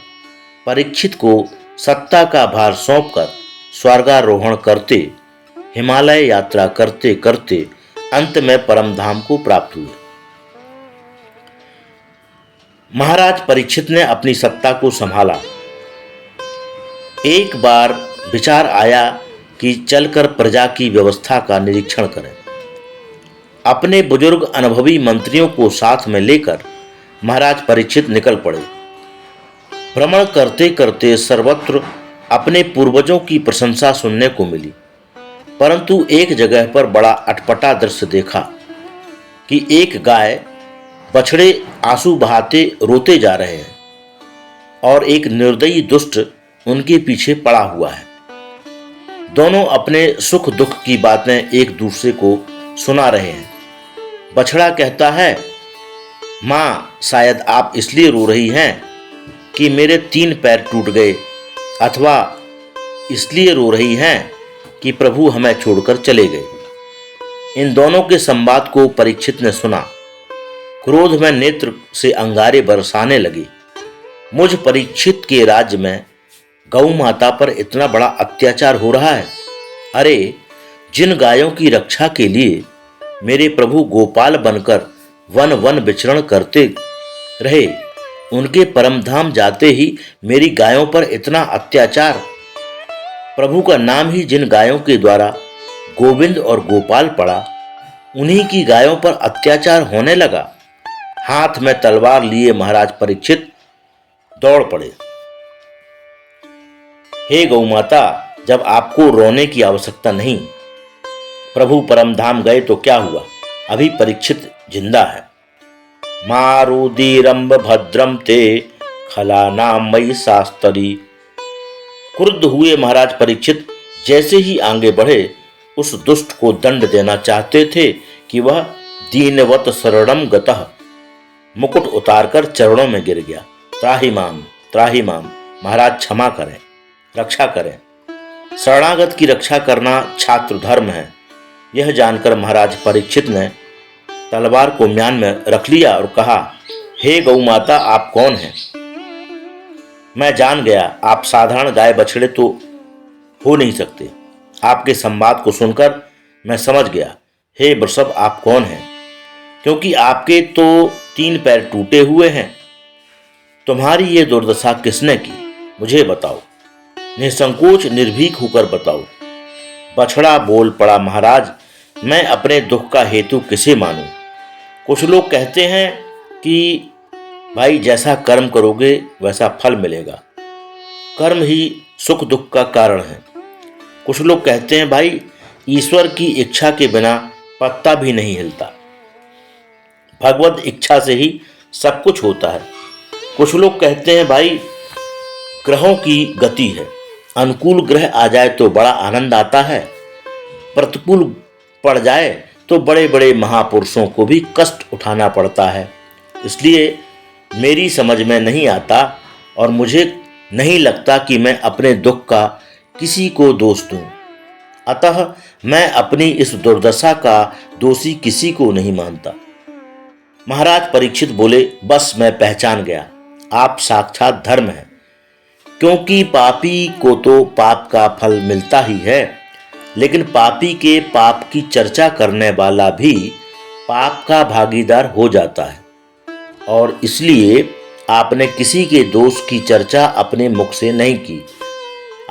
परीक्षित को सत्ता का भार सौंपकर स्वर्गारोहण करते, हिमालय यात्रा करते करते अंत में परम धाम को प्राप्त हुए। महाराज परीक्षित ने अपनी सत्ता को संभाला। एक बार विचार आया कि चलकर प्रजा की व्यवस्था का निरीक्षण करें। अपने बुजुर्ग अनुभवी मंत्रियों को साथ में लेकर महाराज परीक्षित निकल पड़े। भ्रमण करते करते सर्वत्र अपने पूर्वजों की प्रशंसा सुनने को मिली, परंतु एक जगह पर बड़ा अटपटा दृश्य देखा कि एक गाय बछड़े आंसू बहाते रोते जा रहे हैं और एक निर्दयी दुष्ट उनके पीछे पड़ा हुआ है। दोनों अपने सुख दुख की बातें एक दूसरे को सुना रहे हैं। बछड़ा कहता है, माँ, शायद आप इसलिए रो रही हैं कि मेरे 3 पैर टूट गए, अथवा इसलिए रो रही हैं कि प्रभु हमें छोड़कर चले गए। इन दोनों के संवाद को परीक्षित ने सुना। क्रोध में नेत्र से अंगारे बरसाने लगे। मुझ परीक्षित के राज्य में गौ माता पर इतना बड़ा अत्याचार हो रहा है। अरे, जिन गायों की रक्षा के लिए मेरे प्रभु गोपाल बनकर वन वन विचरण करते रहे, उनके परमधाम जाते ही मेरी गायों पर इतना अत्याचार। प्रभु का नाम ही जिन गायों के द्वारा गोविंद और गोपाल पड़ा, उन्हीं की गायों पर अत्याचार होने लगा। हाथ में तलवार लिए महाराज परीक्षित दौड़ पड़े। हे गौ माता, जब आपको रोने की आवश्यकता नहीं, प्रभु परमधाम गए तो क्या हुआ? अभी परीक्षित जिंदा है। मारुदीरंब भद्रम ते खलानाम मयि शास्तरी। क्रुद्ध हुए महाराज परीक्षित जैसे ही आगे बढ़े उस दुष्ट को दंड देना चाहते थे कि वह दीनवत शरणम गतः मुकुट उतारकर चरणों में गिर गया। त्राहि माम, महाराज क्षमा करें, रक्षा करें। शरणागत की रक्षा करना छात्र धर्म है। यह जानकर महाराज परीक्षित ने तलवार को म्यान में रख लिया और कहा, हे गौ माता, आप कौन हैं? मैं जान गया आप साधारण गाय बछड़े तो हो नहीं सकते। आपके संवाद को सुनकर मैं समझ गया। हे वृषभ, आप कौन हैं? क्योंकि आपके तो 3 पैर टूटे हुए हैं। तुम्हारी ये दुर्दशा किसने की, मुझे बताओ, निसंकोच निर्भीक होकर बताओ। बछड़ा बोल पड़ा, महाराज, मैं अपने दुख का हेतु किसे मानूं? कुछ लोग कहते हैं कि भाई जैसा कर्म करोगे वैसा फल मिलेगा, कर्म ही सुख दुख का कारण है। कुछ लोग कहते हैं भाई ईश्वर की इच्छा के बिना पत्ता भी नहीं हिलता, भगवत इच्छा से ही सब कुछ होता है। कुछ लोग कहते हैं भाई ग्रहों की गति है, अनुकूल ग्रह आ जाए तो बड़ा आनंद आता है, प्रतिकूल पड़ जाए तो बड़े बड़े महापुरुषों को भी कष्ट उठाना पड़ता है। इसलिए मेरी समझ में नहीं आता और मुझे नहीं लगता कि मैं अपने दुख का किसी को दोष दूं। अतः मैं अपनी इस दुर्दशा का दोषी किसी को नहीं मानता। महाराज परीक्षित बोले, बस मैं पहचान गया, आप साक्षात धर्म हैं। क्योंकि पापी को तो पाप का फल मिलता ही है, लेकिन पापी के पाप की चर्चा करने वाला भी पाप का भागीदार हो जाता है। और इसलिए आपने किसी के दोष की चर्चा अपने मुख से नहीं की।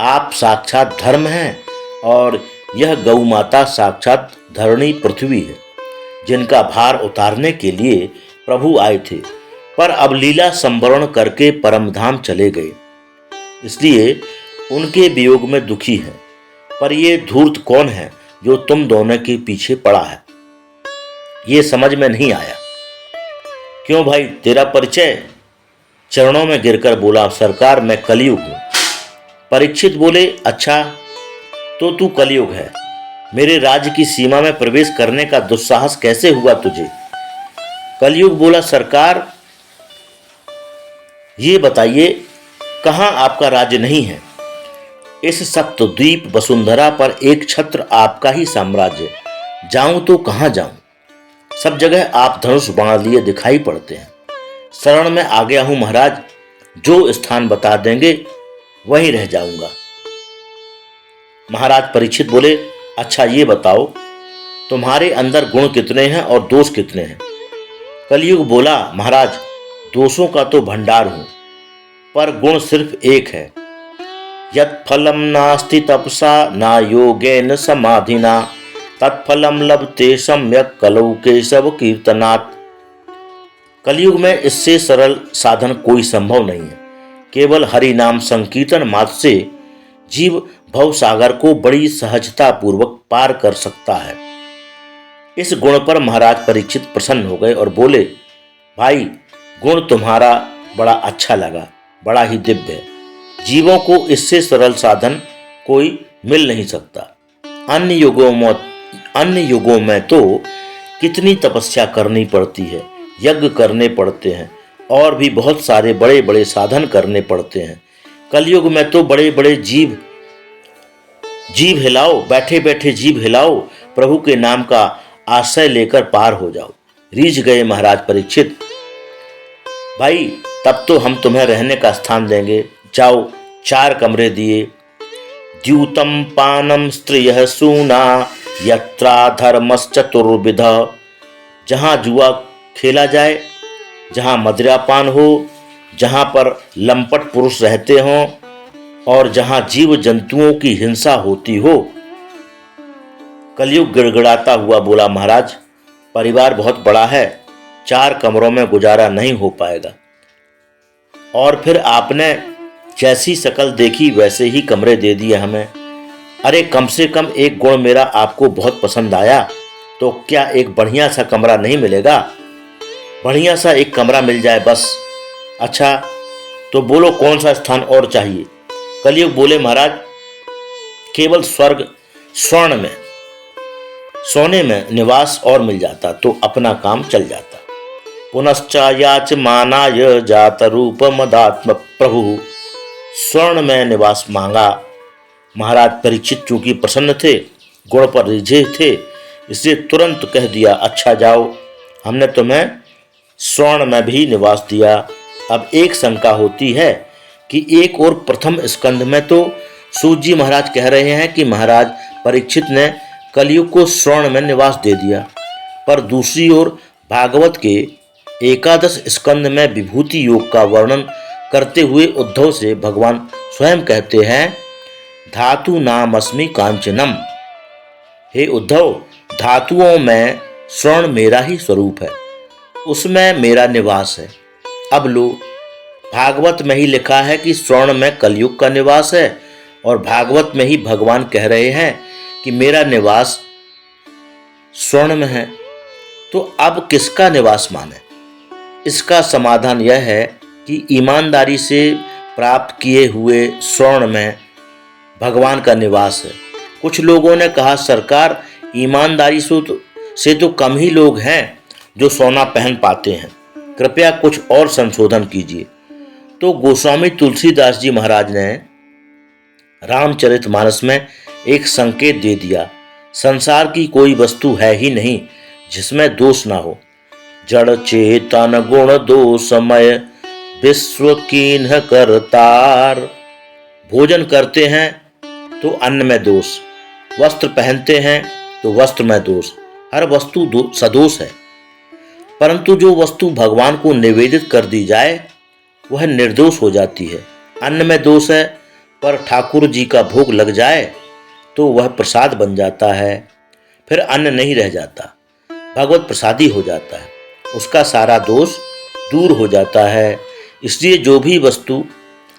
आप साक्षात धर्म हैं और यह गौ माता साक्षात धरणी पृथ्वी है, जिनका भार उतारने के लिए प्रभु आए थे, पर अब लीला संवरण करके परमधाम चले गए, इसलिए उनके वियोग में दुखी है। पर ये धूर्त कौन है जो तुम दोनों के पीछे पड़ा है, ये समझ में नहीं आया। क्यों भाई, तेरा परिचय? चरणों में गिरकर बोला, सरकार मैं कलयुग हूं। परीक्षित बोले, अच्छा तो तू कलयुग है, मेरे राज्य की सीमा में प्रवेश करने का दुस्साहस कैसे हुआ तुझे? कलयुग बोला, सरकार ये बताइए कहां आपका राज्य नहीं है? इस सप्तद्वीप वसुंधरा पर एक छत्र आपका ही साम्राज्य, जाऊं तो कहां जाऊं? सब जगह आप धनुष बाण लिए दिखाई पड़ते हैं। शरण में आ गया हूं महाराज, जो स्थान बता देंगे वहीं रह जाऊंगा। महाराज परीक्षित बोले, अच्छा ये बताओ तुम्हारे अंदर गुण कितने हैं और दोष कितने हैं? कलयुग बोला, महाराज दोषों का तो भंडार हूं, पर गुण सिर्फ एक है। यत् फलम नास्ति तपसा ना योगेन समाधिना तत्फलम लभते सम्यक कलौ केशव कीर्तनात्। कलयुग में इससे सरल साधन कोई संभव नहीं है। केवल हरि नाम संकीर्तन मात्र से जीव भव सागर को बड़ी सहजता पूर्वक पार कर सकता है। इस गुण पर महाराज परीक्षित प्रसन्न हो गए और बोले, भाई गुण तुम्हारा बड़ा अच्छा लगा, बड़ा ही दिव्य है। जीवों को इससे सरल साधन कोई मिल नहीं सकता। अन्य युगों में तो कितनी तपस्या करनी पड़ती है, यज्ञ करने पड़ते हैं और भी बहुत सारे बड़े बड़े साधन करने पड़ते हैं। कलयुग में तो बड़े बड़े जीव हिलाओ, बैठे बैठे जीव हिलाओ, प्रभु के नाम का आश्रय लेकर पार हो जाओ। रीझ गए महाराज परीक्षित। भाई तब तो हम तुम्हें रहने का स्थान देंगे, जाओ 4 कमरे दिए। द्यूतम पानम स्त्रियः सूना यत्रा धर्मश्चतुर्विध। जहाँ जुआ खेला जाए, जहाँ मदिरापान हो, जहाँ पर लंपट पुरुष रहते हों और जहाँ जीव जंतुओं की हिंसा होती हो। कलयुग गिड़गिड़ाता हुआ बोला, महाराज परिवार बहुत बड़ा है, 4 कमरों में गुजारा नहीं हो पाएगा। और फिर आपने जैसी शकल देखी वैसे ही कमरे दे दिए हमें। अरे कम से कम एक गुण मेरा आपको बहुत पसंद आया, तो क्या एक बढ़िया सा कमरा नहीं मिलेगा? बढ़िया सा एक कमरा मिल जाए बस। अच्छा तो बोलो कौन सा स्थान और चाहिए। कलयुग बोले महाराज केवल स्वर्ग स्वर्ण में सोने में निवास और मिल जाता तो अपना काम चल जाता। पुनश्चा याच मानाय जात रूप मदात्म प्रभु। स्वर्ण में निवास मांगा। महाराज परीक्षित चूंकि प्रसन्न थे, गुण पर रिझे थे, इसलिए तुरंत कह दिया अच्छा जाओ, हमने तुम्हें स्वर्ण में भी निवास दिया। अब एक शंका होती है कि एक और प्रथम स्कंध में तो सूत जी महाराज कह रहे हैं कि महाराज परीक्षित ने कलयुग को स्वर्ण में निवास दे दिया, पर दूसरी ओर भागवत के एकादश स्कंद में विभूति योग का वर्णन करते हुए उद्धव से भगवान स्वयं कहते हैं धातु नामस्मि कांचनम। हे उद्धव, धातुओं में स्वर्ण मेरा ही स्वरूप है, उसमें मेरा निवास है। अब लो, भागवत में ही लिखा है कि स्वर्ण में कलयुग का निवास है और भागवत में ही भगवान कह रहे हैं कि मेरा निवास स्वर्ण में है, तो अब किसका निवास माने। इसका समाधान यह है कि ईमानदारी से प्राप्त किए हुए स्वर्ण में भगवान का निवास है। कुछ लोगों ने कहा सरकार ईमानदारी से तो कम ही लोग हैं जो सोना पहन पाते हैं, कृपया कुछ और संशोधन कीजिए। तो गोस्वामी तुलसीदास जी महाराज ने रामचरितमानस में एक संकेत दे दिया, संसार की कोई वस्तु है ही नहीं जिसमें दोष ना हो। जड़ चेतन गुण दोषमय विश्व कीन्ह करतार। भोजन करते हैं तो अन्न में दोष, वस्त्र पहनते हैं तो वस्त्र में दोष, हर वस्तु सदोष है। परंतु जो वस्तु भगवान को निवेदित कर दी जाए वह निर्दोष हो जाती है। अन्न में दोष है, पर ठाकुर जी का भोग लग जाए तो वह प्रसाद बन जाता है, फिर अन्न नहीं रह जाता, भगवत प्रसादी हो जाता है, उसका सारा दोष दूर हो जाता है। इसलिए जो भी वस्तु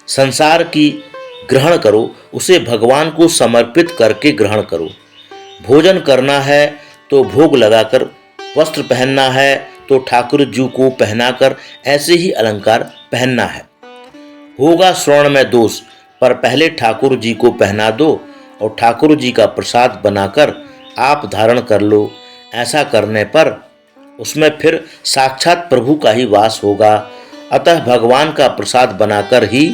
संसार की ग्रहण करो उसे भगवान को समर्पित करके ग्रहण करो। भोजन करना है तो भोग लगाकर, वस्त्र पहनना है तो ठाकुर जी को पहनाकर ऐसे ही अलंकार पहनना है। होगा स्वर्ण में दोष, पर पहले ठाकुर जी को पहना दो और ठाकुर जी का प्रसाद बनाकर आप धारण कर लो। ऐसा करने पर उसमें फिर साक्षात प्रभु का ही वास होगा। अतः भगवान का प्रसाद बनाकर ही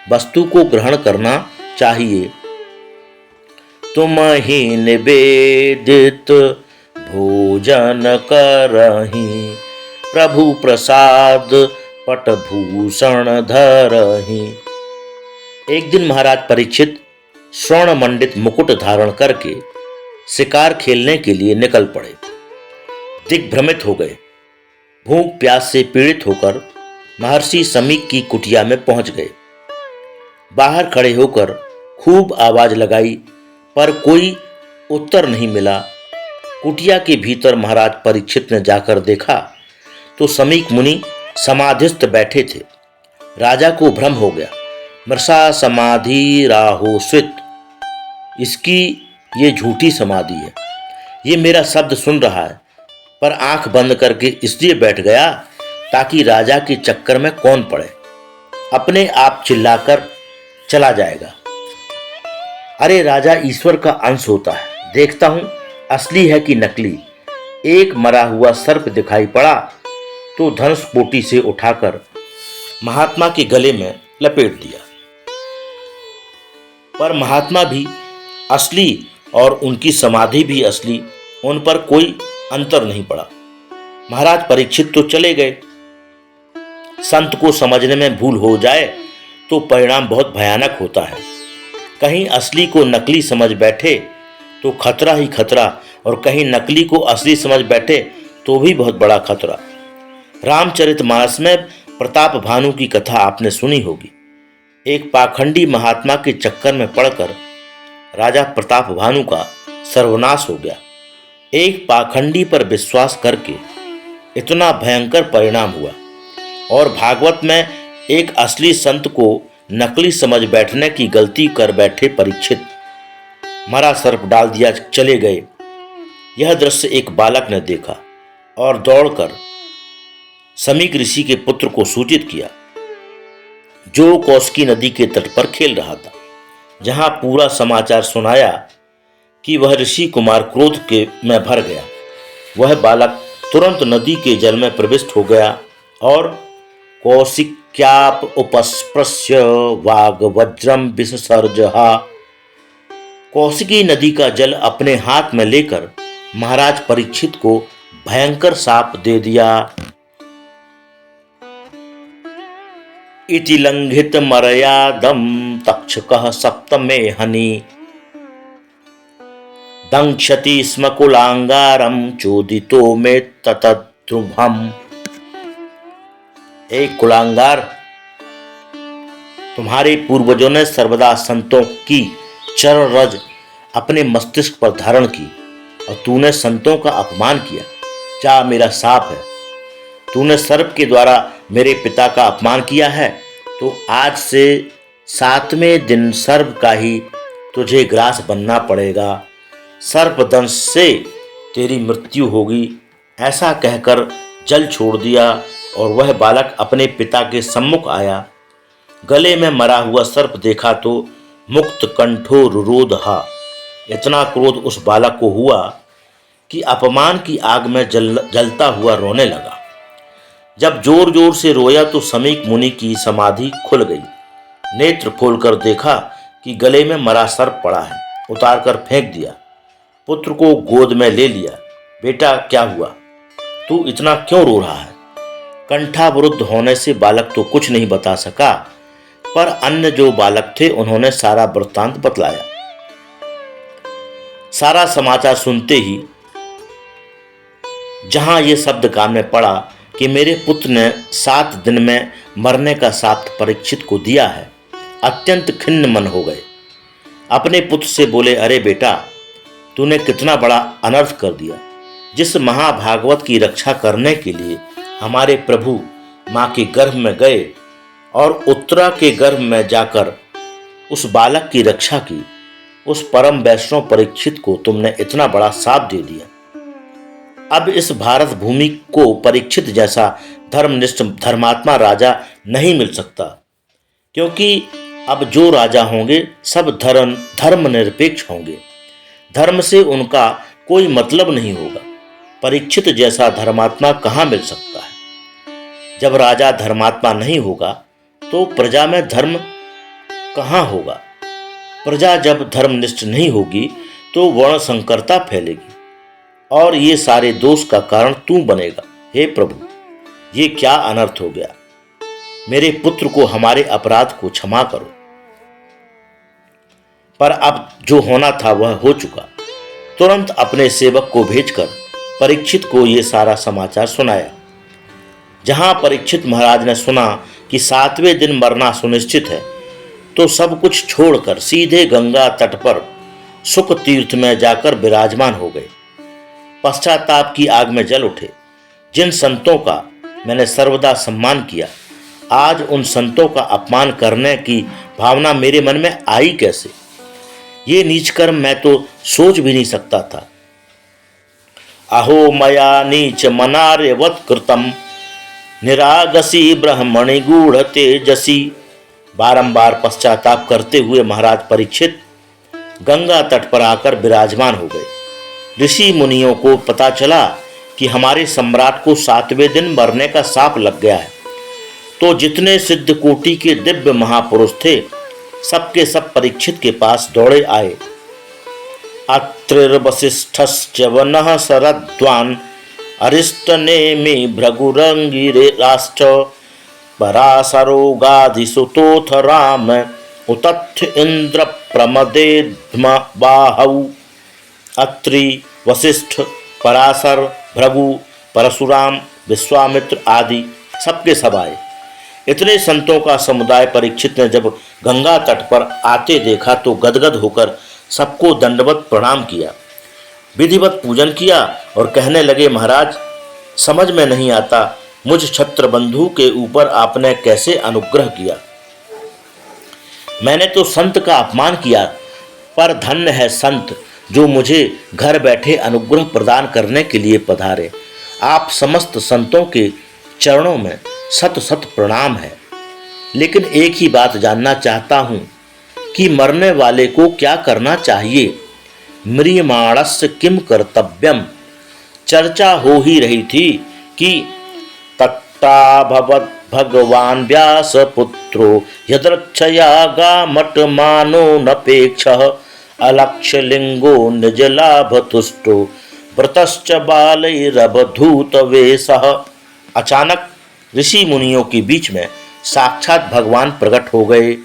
वस्तु को ग्रहण करना चाहिए। तुम ही निवेदित भोजन करहि, प्रभु प्रसाद पटभूषण धरहि। एक दिन महाराज परीक्षित स्वर्ण मंडित मुकुट धारण करके शिकार खेलने के लिए निकल पड़े। दिग्भ्रमित हो गए। भूख प्यास से पीड़ित होकर महर्षि समीक की कुटिया में पहुंच गए। बाहर खड़े होकर खूब आवाज लगाई, पर कोई उत्तर नहीं मिला। कुटिया के भीतर महाराज परीक्षित ने जाकर देखा तो समीक मुनि समाधिस्थ बैठे थे। राजा को भ्रम हो गया। मृषा समाधि राहो स्वित, इसकी ये झूठी समाधि है, ये मेरा शब्द सुन रहा है, पर आंख बंद करके इसलिए बैठ गया ताकि राजा के चक्कर में कौन पड़े, अपने आप चिल्लाकर चला जाएगा। अरे राजा ईश्वर का अंश होता है, देखता हूं असली है कि नकली। एक मरा हुआ सर्प दिखाई पड़ा तो धनुष कोटी से उठाकर महात्मा के गले में लपेट दिया। पर महात्मा भी असली और उनकी समाधि भी असली, उन पर कोई अंतर नहीं पड़ा। महाराज परीक्षित तो चले गए। संत को समझने में भूल हो जाए तो परिणाम बहुत भयानक होता है। कहीं असली को नकली समझ बैठे तो खतरा ही खतरा, और कहीं नकली को असली समझ बैठे तो भी बहुत बड़ा खतरा। रामचरितमानस में प्रताप भानु की कथा आपने सुनी होगी। एक पाखंडी महात्मा के चक्कर में पड़कर राजा प्रताप भानु का सर्वनाश हो गया। एक पाखंडी पर विश्वास करके इतना भयंकर परिणाम हुआ। और भागवत में एक असली संत को नकली समझ बैठने की गलती कर बैठे परीक्षित मरा सर्प डाल दिया चले गए। यह दृश्य एक बालक ने देखा और दौड़कर समीक ऋषि के पुत्र को सूचित किया। जो कौशिकी नदी के तट पर खेल रहा था। जहां पूरा समाचार सुनाया कि वह ऋषि कुमार क्रोध में भर गया। वह बालक तुरंत नदी के जल में प्रविष्ट हो गया और कौशिक्याप उपस्पृश्य वाग वज्रम विससर्जहा, कौशिकी नदी का जल अपने हाथ में लेकर महाराज परीक्षित को भयंकर शाप दे दिया। इति लंघित मर्यादम तक्षकः सप्तमे हनि दंक्षति स्म कुलांगारम चोदितो में ततद्रुभम। एक कुलांगार, तुम्हारे पूर्वजों ने सर्वदा संतों की चरण रज अपने मस्तिष्क पर धारण की और तूने संतों का अपमान किया। जा, मेरा साप है। तूने सर्प के द्वारा मेरे पिता का अपमान किया है, तो आज से 7वें दिन सर्प का ही तुझे ग्रास बनना पड़ेगा। सर्पदंश से तेरी मृत्यु होगी। ऐसा कहकर जल छोड़ दिया और वह बालक अपने पिता के सम्मुख आया। गले में मरा हुआ सर्प देखा तो मुक्त कंठो रुरोधहा, इतना क्रोध उस बालक को हुआ कि अपमान की आग में जलता हुआ रोने लगा। जब जोर जोर से रोया तो समीक मुनि की समाधि खुल गई। नेत्र खोलकर देखा कि गले में मरा सर्प पड़ा है। उतार कर फेंक दिया। पुत्र को गोद में ले लिया। बेटा, क्या हुआ? तू इतना क्यों रो रहा है? कंठावरुद्ध होने से बालक तो कुछ नहीं बता सका, पर अन्य जो बालक थे उन्होंने सारा वृत्तांत बतलाया। सारा समाचार सुनते ही जहां ये शब्द कान में पड़ा कि मेरे पुत्र ने 7 दिन में मरने का शाप परीक्षित को दिया है, अत्यंत खिन्न मन हो गए। अपने पुत्र से बोले, अरे बेटा, तूने कितना बड़ा अनर्थ कर दिया। जिस महाभागवत की रक्षा करने के लिए हमारे प्रभु माँ के गर्भ में गए और उत्तरा के गर्भ में जाकर उस बालक की रक्षा की, उस परम वैष्णव परीक्षित को तुमने इतना बड़ा शाप दे दिया। अब इस भारत भूमि को परीक्षित जैसा धर्मनिष्ठ धर्मात्मा राजा नहीं मिल सकता, क्योंकि अब जो राजा होंगे सब धर्म निरपेक्ष होंगे। धर्म से उनका कोई मतलब नहीं होगा। परीक्षित जैसा धर्मात्मा कहाँ मिल सकता है? जब राजा धर्मात्मा नहीं होगा तो प्रजा में धर्म कहाँ होगा? प्रजा जब धर्मनिष्ठ नहीं होगी तो वर्ण संकरता फैलेगी और ये सारे दोष का कारण तू बनेगा। हे प्रभु, ये क्या अनर्थ हो गया। मेरे पुत्र को हमारे अपराध को क्षमा करो। पर अब जो होना था वह हो चुका। तुरंत अपने सेवक को भेजकर परीक्षित को यह सारा समाचार सुनाया। जहां परीक्षित महाराज ने सुना कि 7वें दिन मरना सुनिश्चित है, तो सब कुछ छोड़कर सीधे गंगा तट पर सुख तीर्थ में जाकर विराजमान हो गए। पश्चाताप की आग में जल उठे। जिन संतों का मैंने सर्वदा सम्मान किया, आज उन संतों का अपमान करने की भावना मेरे मन में आई कैसे? ये नीच कर्म मैं तो सोच भी नहीं सकता था। अहो मया नीच मनार्यवत् कृतम निरागसी ब्रह्मणि गूढ़ तेजसी। बारंबार पश्चाताप करते हुए महाराज परीक्षित गंगा तट पर आकर विराजमान हो गए। ऋषि मुनियों को पता चला कि हमारे सम्राट को 7वें दिन मरने का शाप लग गया है, तो जितने सिद्ध कोटि के दिव्य महापुरुष थे सबके सब परीक्षित के पास दौड़े आए। अत्रिर्वसिष्ठश्च वनः शरद्वान् अरिष्टनेमि भृगुरंगिराश्च पराशरोगाधिसुतोऽथ राम उतथ्य इंद्र प्रमदेध्म बाहौ। अत्रि, वशिष्ठ, पराशर, भृगु, परशुराम, विश्वामित्र आदि सबके सब आए। इतने संतों का समुदाय परीक्षित ने जब गंगा तट पर आते देखा तो गदगद होकर सबको दंडवत प्रणाम किया, विधिवत पूजन किया और कहने लगे, महाराज, समझ में नहीं आता मुझ छत्रबंधु के ऊपर आपने कैसे अनुग्रह किया। मैंने तो संत का अपमान किया, पर धन्य है संत जो मुझे घर बैठे अनुग्रह प्रदान करने के लिए पधारे। आप समस्त संतों के चरणों में सत सत प्रणाम है। लेकिन एक ही बात जानना चाहता हूं कि मरने वाले को क्या करना चाहिए। म्रियमाणस्य किम कर्तव्यम। चर्चा हो ही रही थी कि तट्टाभवत् भगवान व्यास पुत्रो यदृच्छया गामटमानो नपेक्षः अलक्ष्य लिंगो निज लाभ तुष्टो व्रतश्च बालैरवधूत वेशः। अचानक ऋषि मुनियों के बीच में साक्षात भगवान प्रकट हो गए।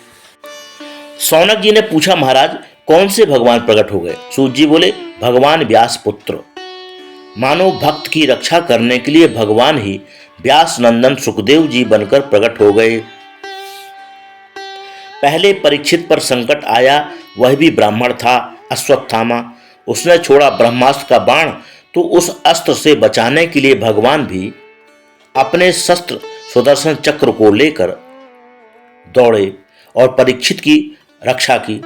सौनक जी ने पूछा, महाराज कौन से भगवान प्रकट हो गए। सूत जी बोले, भगवान व्यास पुत्र। मानो भक्त की रक्षा करने के लिए भगवान ही व्यास नंदन सुखदेव जी बनकर प्रकट हो गए। पहले परीक्षित पर संकट आया, वह भी ब्राह्मण था, अश्वत्थामा। उसने छोड़ा ब्रह्मास्त्र का बाण, तो उस अस्त्र से बचाने के लिए भगवान भी अपने शस्त्र सुदर्शन चक्र को लेकर दौड़े और परीक्षित की रक्षा की।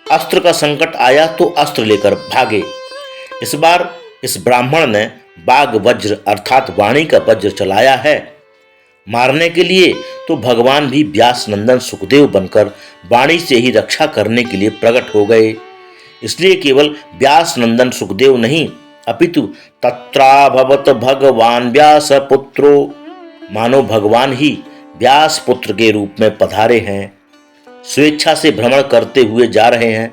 अस्त्र का संकट आया तो अस्त्र लेकर भागे। इस बार इस ब्राह्मण ने बाग वज्र अर्थात वाणी का वज्र चलाया है मारने के लिए, तो भगवान भी व्यास नंदन सुखदेव बनकर वाणी से ही रक्षा करने के लिए प्रकट हो गए। इसलिए केवल व्यास नंदन सुखदेव नहीं, अपितु तत्राभवत भगवान व्यास पुत्रो, मानो भगवान ही व्यास पुत्र के रूप में पधारे हैं, स्वेच्छा से भ्रमण करते हुए जा रहे हैं।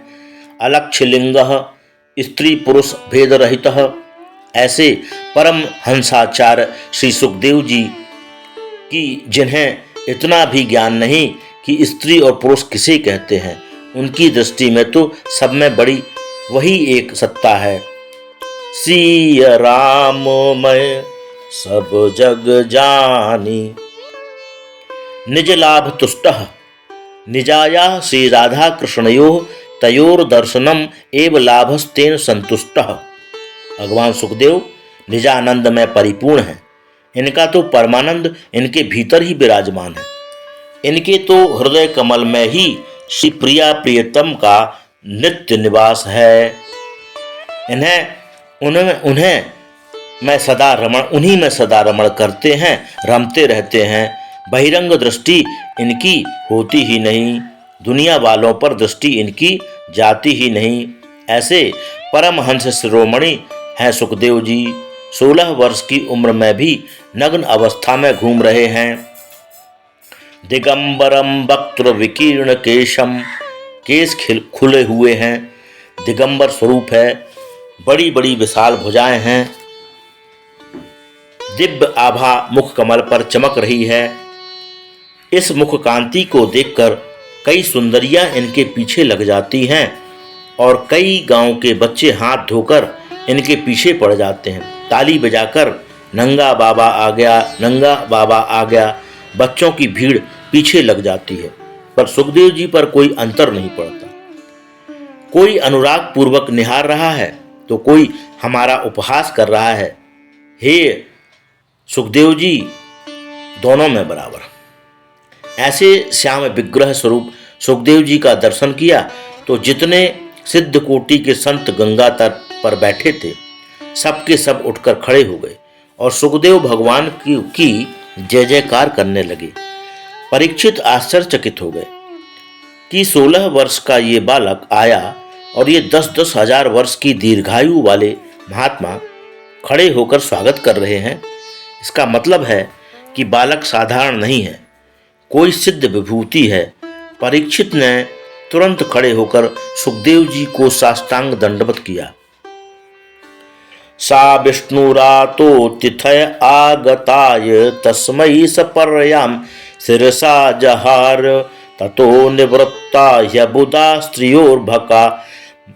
अलक्ष्य लिंगः स्त्री पुरुष भेद रहितः। ऐसे परम हंसाचार्य श्री सुखदेव जी की जिन्हें इतना भी ज्ञान नहीं कि स्त्री और पुरुष किसे कहते हैं, उनकी दृष्टि में तो सब में बड़ी वही एक सत्ता है। सिय राम मैं सब जग जानी निज लाभ तुष्टः। निजाया श्री राधा कृष्णयोः तयोर दर्शनम एव लाभस्तेन संतुष्टः। भगवान सुखदेव निजानंद में परिपूर्ण हैं। इनका तो परमानंद इनके भीतर ही विराजमान है। इनके तो हृदय कमल में ही श्री प्रिया प्रियतम का नित्य निवास है। उन्हीं में सदा रमण करते हैं, रमते रहते हैं। बहिरंग दृष्टि इनकी होती ही नहीं, दुनिया वालों पर दृष्टि इनकी जाती ही नहीं। ऐसे परमहंस शिरोमणि हैं सुखदेव जी। 16 वर्ष की उम्र में भी नग्न अवस्था में घूम रहे हैं। दिगंबरम वक्त्र विकीर्ण केशम, केश खुले हुए हैं, दिगंबर स्वरूप है, बड़ी बड़ी विशाल भुजाएं हैं, दिव्य आभा मुख कमल पर चमक रही है। इस मुख कांति को देखकर कई सुंदरियां इनके पीछे लग जाती हैं और कई गांव के बच्चे हाथ धोकर इनके पीछे पड़ जाते हैं। ताली बजाकर नंगा बाबा आ गया, नंगा बाबा आ गया, बच्चों की भीड़ पीछे लग जाती है। पर सुखदेव जी पर कोई अंतर नहीं पड़ता। कोई अनुराग पूर्वक निहार रहा है तो कोई हमारा उपहास कर रहा है। हे सुखदेव जी दोनों में बराबर। ऐसे श्याम विग्रह स्वरूप सुखदेव जी का दर्शन किया तो जितने सिद्ध कोटि के संत गंगा तट पर बैठे थे सबके सब उठकर खड़े हो गए और सुखदेव भगवान की जय जयकार करने लगे। परीक्षित आश्चर्यचकित हो गए कि 16 वर्ष का ये बालक आया और ये 10-10 हजार वर्ष की दीर्घायु वाले महात्मा खड़े होकर स्वागत कर रहे हैं। इसका मतलब है कि बालक साधारण नहीं है, कोई सिद्ध विभूति है। परीक्षित ने तुरंत खड़े होकर सुखदेव जी को साष्टांग दंडवत किया। सा विष्णुरातो तिथय आगताय तस्मै सपर्याम शिरसा जहार ततो निवृत्ता ह्यबुधा स्त्रियोर्भका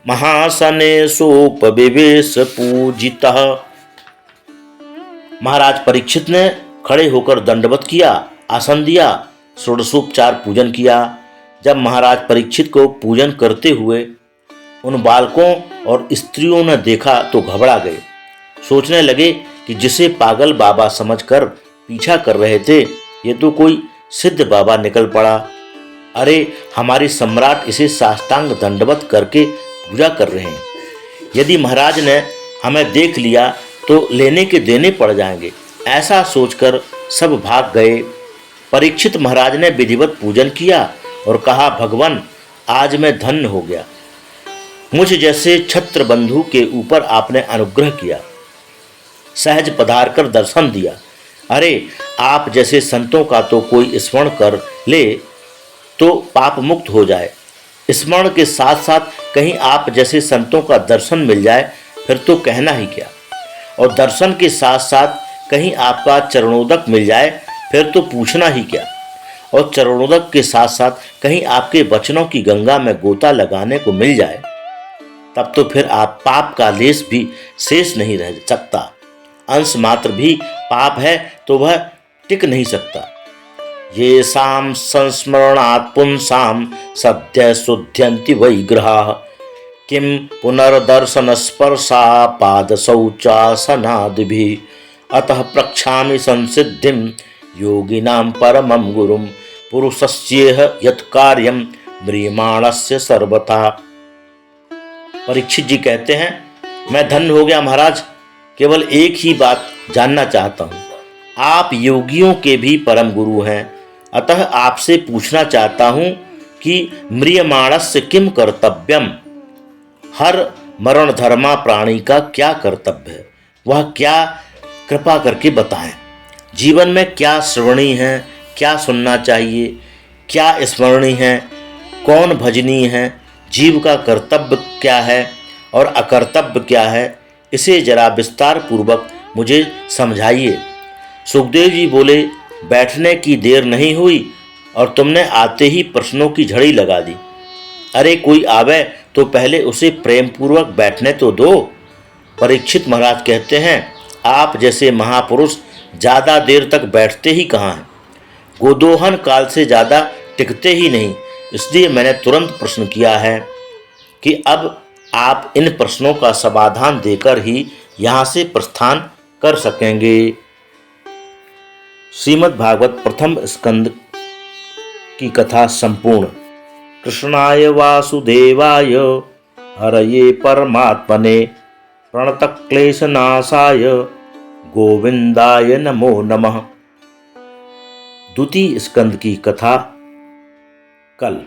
महासने सोपविवेश पूजितः। महाराज परीक्षित ने खड़े होकर दंडवत किया, आसन दिया, षोडशोपचार पूजन किया। जब महाराज परीक्षित को पूजन करते हुए उन बालकों और स्त्रियों ने देखा तो घबरा गए। सोचने लगे कि जिसे पागल बाबा समझकर पीछा कर रहे थे ये तो कोई सिद्ध बाबा निकल पड़ा। अरे हमारी सम्राट इसे साष्टांग दंडवत करके पूजा कर रहे हैं। यदि महाराज ने हमें देख लिया तो लेने के देने पड़ जाएंगे। ऐसा सोचकर सब भाग गए। परीक्षित महाराज ने विधिवत पूजन किया और कहा, भगवान आज मैं धन्य हो गया। मुझ जैसे छत्र बंधु के ऊपर आपने अनुग्रह किया, सहज पधार कर दर्शन दिया। अरे आप जैसे संतों का तो कोई स्मरण कर ले तो पाप मुक्त हो जाए। स्मरण के साथ साथ कहीं आप जैसे संतों का दर्शन मिल जाए फिर तो कहना ही क्या। और दर्शन के साथ साथ कहीं आपका चरणोदक मिल जाए फिर तो पूछना ही क्या। और चरणोदक के साथ साथ कहीं आपके वचनों की गंगा में गोता लगाने को मिल जाए तब तो फिर आप पाप का लेस भी शेष नहीं रह सकता। अंश मात्र भी पाप है तो वह टिक नहीं सकता। ये शाम संस्मरणात् पुंसाम सद्य शुद्ध्यन्ति वैग्रहाः किम पुनर्दर्शन स्पर्शा पाद शौचासनादिभिः अतः प्रक्षामि संसिद्धिं योगिनां परमं गुरुं पुरुषस्येह यत्कार्यं म्रियमाणस्य सर्वथा। परीक्षित जी कहते हैं, मैं धन्य हो गया महाराज। केवल एक ही बात जानना चाहता हूँ, आप योगियों के भी परम गुरु हैं, अतः आपसे पूछना चाहता हूँ कि म्रियमाणस्य किम कर्तव्यम, हर मरण धर्मा प्राणी का क्या कर्तव्य है, वह क्या कृपा करके बताएं। जीवन में क्या श्रवणीय है, क्या सुनना चाहिए, क्या स्मरणीय है, कौन भजनीय है, जीव का कर्तव्य क्या है और अकर्तव्य क्या है, इसे जरा विस्तार पूर्वक मुझे समझाइए। सुखदेव जी बोले, बैठने की देर नहीं हुई और तुमने आते ही प्रश्नों की झड़ी लगा दी। अरे कोई आवे तो पहले उसे प्रेम पूर्वक बैठने तो दो। परीक्षित महाराज कहते हैं, आप जैसे महापुरुष ज़्यादा देर तक बैठते ही कहाँ हैं, गोदोहन काल से ज़्यादा टिकते ही नहीं। इसलिए मैंने तुरंत प्रश्न किया है कि अब आप इन प्रश्नों का समाधान देकर ही यहाँ से प्रस्थान कर सकेंगे। श्रीमद् भागवत प्रथम स्कंद की कथा संपूर्ण। कृष्णाय वासुदेवाय हरये परमात्मने प्रणतक्लेशनाशाय गोविंदाय नमो नमः। द्वितीय स्कंद की कथा कल।